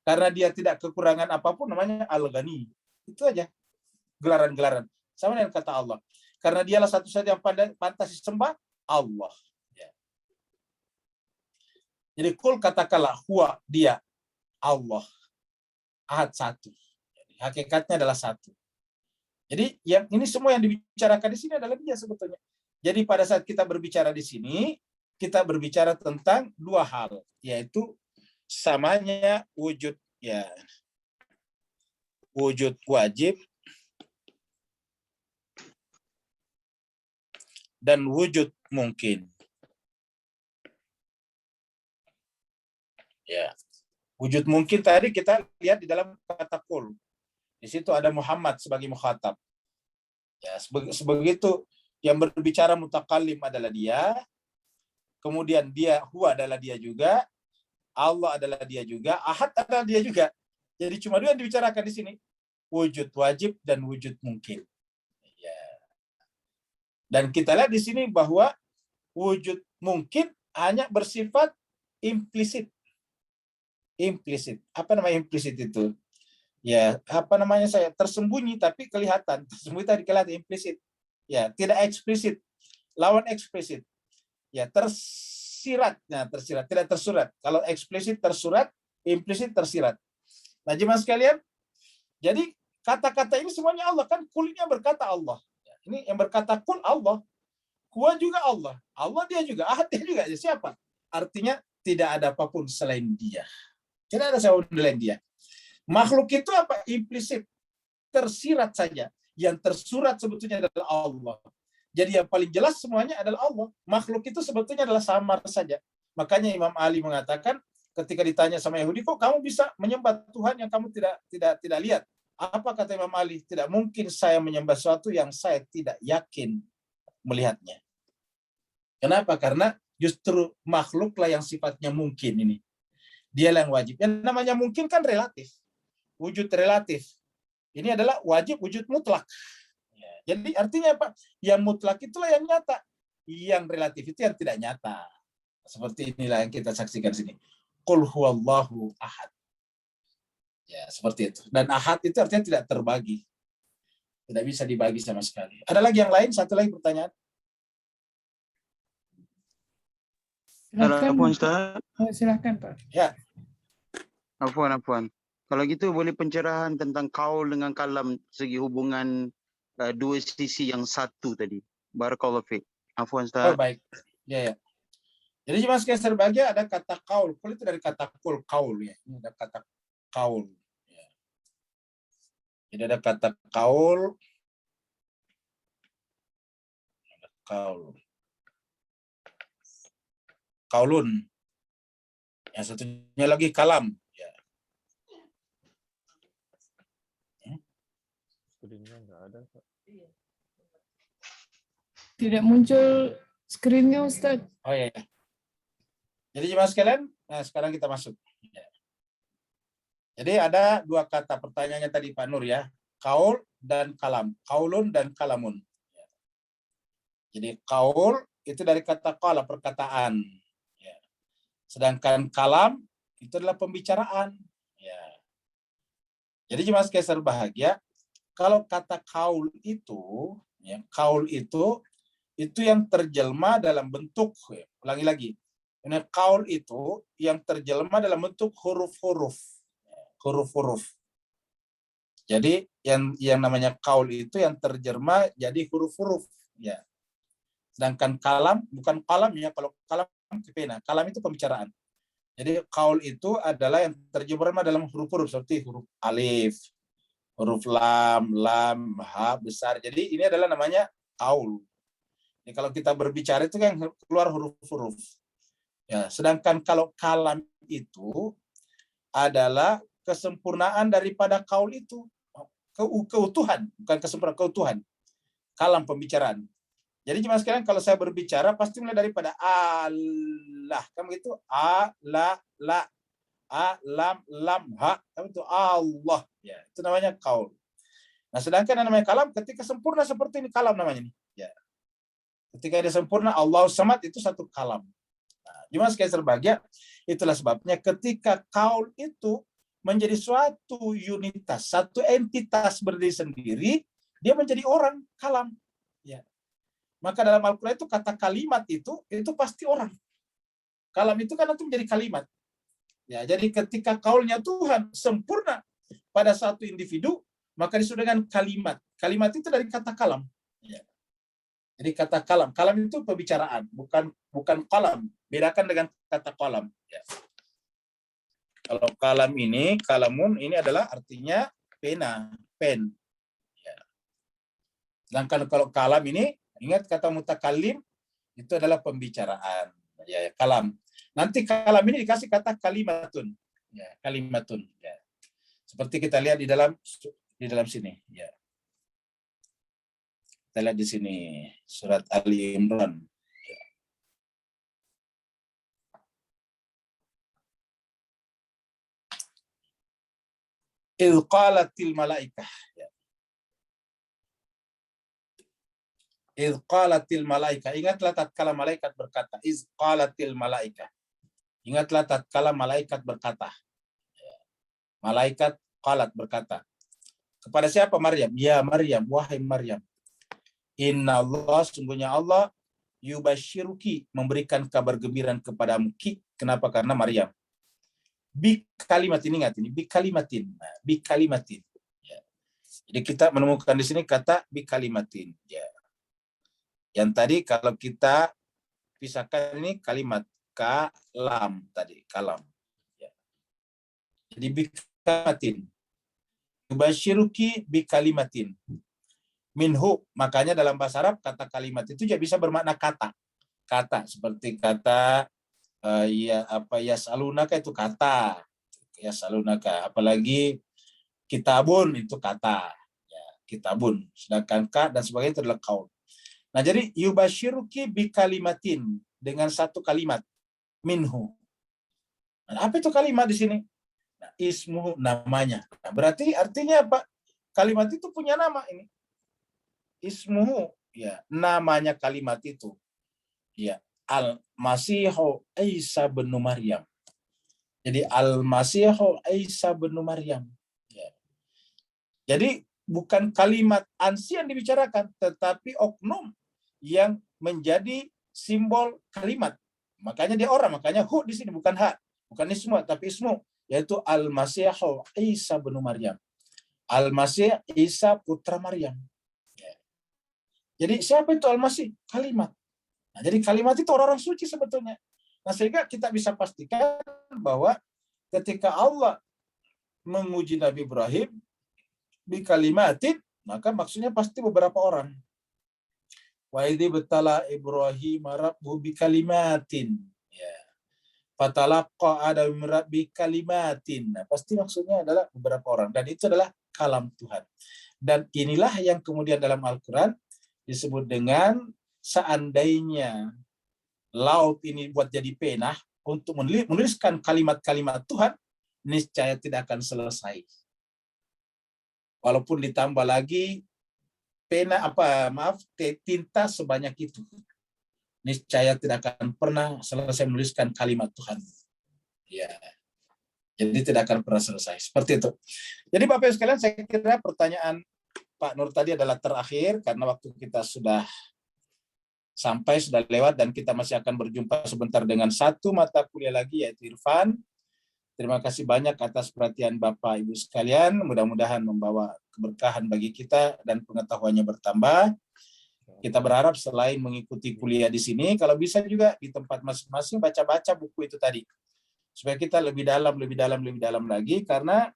Karena dia tidak kekurangan apapun namanya al-ghani. Itu aja. Gelaran-gelaran. Sama dengan kata Allah. Karena dialah satu-satunya yang pantas disembah, Allah. Ya. Jadi kul katakanlah huwa, dia, Allah. Ahad satu. Jadi, hakikatnya adalah satu. Jadi yang ini semua yang dibicarakan di sini adalah dia sebetulnya. Jadi pada saat kita berbicara di sini, kita berbicara tentang dua hal, yaitu samanya wujud, ya, wujud wajib dan wujud mungkin. Ya. Wujud mungkin tadi kita lihat di dalam kata kul. Di situ ada Muhammad sebagai mukhatab. Ya, sebegitu yang berbicara mutakallim adalah dia. Kemudian dia huwa adalah dia juga. Allah adalah dia juga. Ahad adalah dia juga. Jadi cuma dua yang dibicarakan di sini. Wujud wajib dan wujud mungkin. Ya. Dan kita lihat di sini bahwa wujud mungkin hanya bersifat implisit. Implisit. Apa namanya implisit itu? Ya, apa namanya saya tersembunyi tapi kelihatan. Tersembunyi tadi kelihatan implisit. Ya, tidak eksplisit. Lawan eksplisit. Ya, tersirat. Nah, tersirat, tidak tersurat. Kalau eksplisit tersurat, implisit tersirat. Nah, jemaah sekalian, jadi kata-kata ini semuanya Allah kan, kulnya berkata Allah. Ini yang berkata kul Allah. Huwa juga Allah. Allah dia juga, ahad dia juga. Siapa? Artinya tidak ada apapun selain dia. Tidak ada siapa selain dia. Makhluk itu apa? Implisit. Tersirat saja. Yang tersurat sebetulnya adalah Allah. Jadi yang paling jelas semuanya adalah Allah. Makhluk itu sebetulnya adalah samar saja. Makanya Imam Ali mengatakan ketika ditanya sama Yahudi, kok kamu bisa menyembah Tuhan yang kamu tidak lihat? Apa kata Imam Ali? Tidak mungkin saya menyembah sesuatu yang saya tidak yakin melihatnya. Kenapa? Karena justru makhluklah yang sifatnya mungkin ini. Dialah yang wajib. Yang namanya mungkin kan relatif. Wujud relatif. Ini adalah wajib wujud mutlak. Jadi artinya apa? Yang mutlak itulah yang nyata. Yang relatif itu yang tidak nyata. Seperti inilah yang kita saksikan sini. Qul huwallahu ahad. Ya, seperti itu. Dan ahad itu artinya tidak terbagi. Tidak bisa dibagi sama sekali. Ada lagi yang lain? Satu lagi pertanyaan. Silakan. Afwan, Ustaz. Oh, silakan, Pak. Ya. Afwan. Kalau gitu boleh pencerahan tentang kaul dengan kalam segi hubungan dua sisi yang satu tadi. Barakallahu fiik. Afwan, Ustaz. Oh, baik. Ya. Jadi cuma sekali berbahagia ada kata kaul. Kaul itu dari kata kul, kaul ya. Ini ada kata kaul. Ya. Jadi ada kata kaul. Ada kaul. Kaulun. Yang satunya lagi kalam. Ya. Screen-nya nggak ada, Pak. Tidak muncul screen-nya, Ustaz. Oh iya. Jadi jemaah sekalian, nah sekarang kita masuk. Jadi ada dua kata pertanyaannya tadi Pak Nur ya, kaul dan kalam, kaulun dan kalamun. Jadi kaul itu dari kata qala, perkataan. Sedangkan kalam itu adalah pembicaraan. Jadi jemaah sekalian berbahagia, kalau kata kaul itu yang terjelma dalam bentuk, ulangi lagi, ini kaul itu yang terjelma dalam bentuk huruf-huruf. Jadi yang namanya kaul itu yang terjelma jadi huruf-huruf. Ya. Sedangkan kalam bukan kalam ya, kalau kalam pena, kalam itu pembicaraan. Jadi kaul itu adalah yang terjelma dalam huruf-huruf seperti huruf alif, huruf lam, ha besar. Jadi ini adalah namanya kaul. Jadi kalau kita berbicara itu kan keluar huruf-huruf. Ya, sedangkan kalau kalam itu adalah kesempurnaan daripada kaul itu, keutuhan, bukan kesempurnaan, keutuhan. Kalam pembicaraan. Jadi jemaah sekalian, kalau saya berbicara pasti mulai daripada Allah, kan begitu? A, la, lam, ha, kan itu Allah. Ya, itu namanya kaul. Nah, sedangkan yang namanya kalam ketika sempurna seperti ini kalam namanya nih. Ya. Ketika dia sempurna Allah samad itu satu kalam. Nah, jemaah sekalian berbahagia, itulah sebabnya ketika kaul itu menjadi suatu unitas, satu entitas berdiri sendiri, dia menjadi orang, kalam. Ya. Maka dalam Al-Quran itu kata kalimat itu pasti orang. Kalam itu kan nanti menjadi kalimat. Ya, jadi ketika kaulnya Tuhan sempurna pada satu individu, maka disebut dengan kalimat. Kalimat itu dari kata kalam. Ya. Jadi kata kalam, kalam itu pembicaraan, bukan kalam. Bedakan dengan kata kalam. Ya. Kalau kalam ini, kalamun ini adalah artinya pena, pen. Ya. Sedangkan kalau kalam ini, ingat kata mutakalim itu adalah pembicaraan. Ya, kalam. Nanti kalam ini dikasih kata kalimatun. Ya, kalimatun. Ya. Seperti kita lihat di dalam sini. Ya. Kita lihat di sini surat Ali Imran. Idh qalatil malaikah. Idh qalatil malaikah. Ingatlah tatkala malaikat berkata. Idh qalatil malaikah. Ingatlah tatkala malaikat berkata. Malaikat qalat berkata. Kepada siapa Maryam? Ya Maryam, wahai Maryam. Inna Allah, sungguhnya Allah, yubashiruki, memberikan kabar gembira kepadamu. Kenapa? Karena Maryam. Bi kalimatin, ingat ini, bi kalimatin. Nah, bi kalimatin. Ya. Jadi kita menemukan di sini kata bi kalimatin. Ya. Yang tadi kalau kita pisahkan ini kalimat kalam tadi, kalam. Ya. Jadi bi kalimatin. Yubashiruki bi kalimatin. Minhu, makanya dalam bahasa Arab kata kalimat itu juga bisa bermakna kata. Kata seperti kata yasalunaka itu kata. Yasalunaka, apalagi kitabun itu kata. Ya, kitabun. Sedangkan ka dan sebagainya itu adalah qaul. Nah, jadi yubashiruki bi kalimatin, dengan satu kalimat minhu. Nah, apa itu kalimat di sini? Nah, ismuhu, namanya. Nah, berarti artinya apa? Kalimat itu punya nama ini. Ismuhu, ya, namanya kalimat itu. Ya, Al-Masihu Isa bin Maryam. Jadi Al-Masihu Isa bin Maryam. Ya. Jadi bukan kalimat ansi yang dibicarakan, tetapi oknum yang menjadi simbol kalimat. Makanya dia orang, makanya hu di sini bukan ha, bukan ismu, tapi ismu, yaitu Al-Masihu Isa bin Maryam. Al-Masih Isa putra Maryam. Ya. Jadi siapa itu Al-Masih? Kalimat. Nah, jadi kalimat itu orang-orang suci sebetulnya. Nah, sehingga kita bisa pastikan bahwa ketika Allah menguji Nabi Ibrahim bi kalimatin, maka maksudnya pasti beberapa orang. Wa idzi betala Ibrahim rabbuhu bi kalimatin. Ya. Fatalaqa Adam min rabbi kalimatin. Nah, pasti maksudnya adalah beberapa orang, dan itu adalah kalam Tuhan. Dan inilah yang kemudian dalam Al-Quran disebut dengan seandainya laut ini buat jadi pena untuk menuliskan kalimat-kalimat Tuhan, niscaya tidak akan selesai. Walaupun ditambah lagi tinta sebanyak itu, niscaya tidak akan pernah selesai menuliskan kalimat Tuhan. Ya. Jadi tidak akan pernah selesai. Seperti itu. Jadi Bapak Ibu sekalian, saya kira pertanyaan Pak Nur tadi adalah terakhir karena waktu kita sudah lewat dan kita masih akan berjumpa sebentar dengan satu mata kuliah lagi yaitu Irfan. Terima kasih banyak atas perhatian Bapak Ibu sekalian. Mudah-mudahan membawa keberkahan bagi kita dan pengetahuannya bertambah. Kita berharap selain mengikuti kuliah di sini, kalau bisa juga di tempat masing-masing baca-baca buku itu tadi. Supaya kita lebih dalam lagi, karena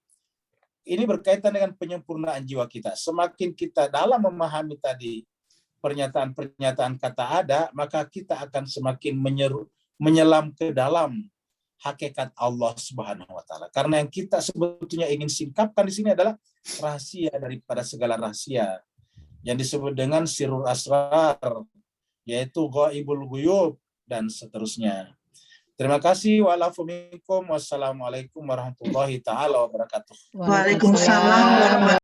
ini berkaitan dengan penyempurnaan jiwa kita. Semakin kita dalam memahami tadi pernyataan-pernyataan kata ada, maka kita akan semakin menyelam ke dalam hakikat Allah Subhanahu wa taala. Karena yang kita sebetulnya ingin singkapkan di sini adalah rahasia daripada segala rahasia yang disebut dengan sirrul asrar, yaitu ghaibul ghuyub dan seterusnya. Terima kasih. Wassalamualaikum warahmatullahi taala wabarakatuh. Waalaikumsalam warahmatullahi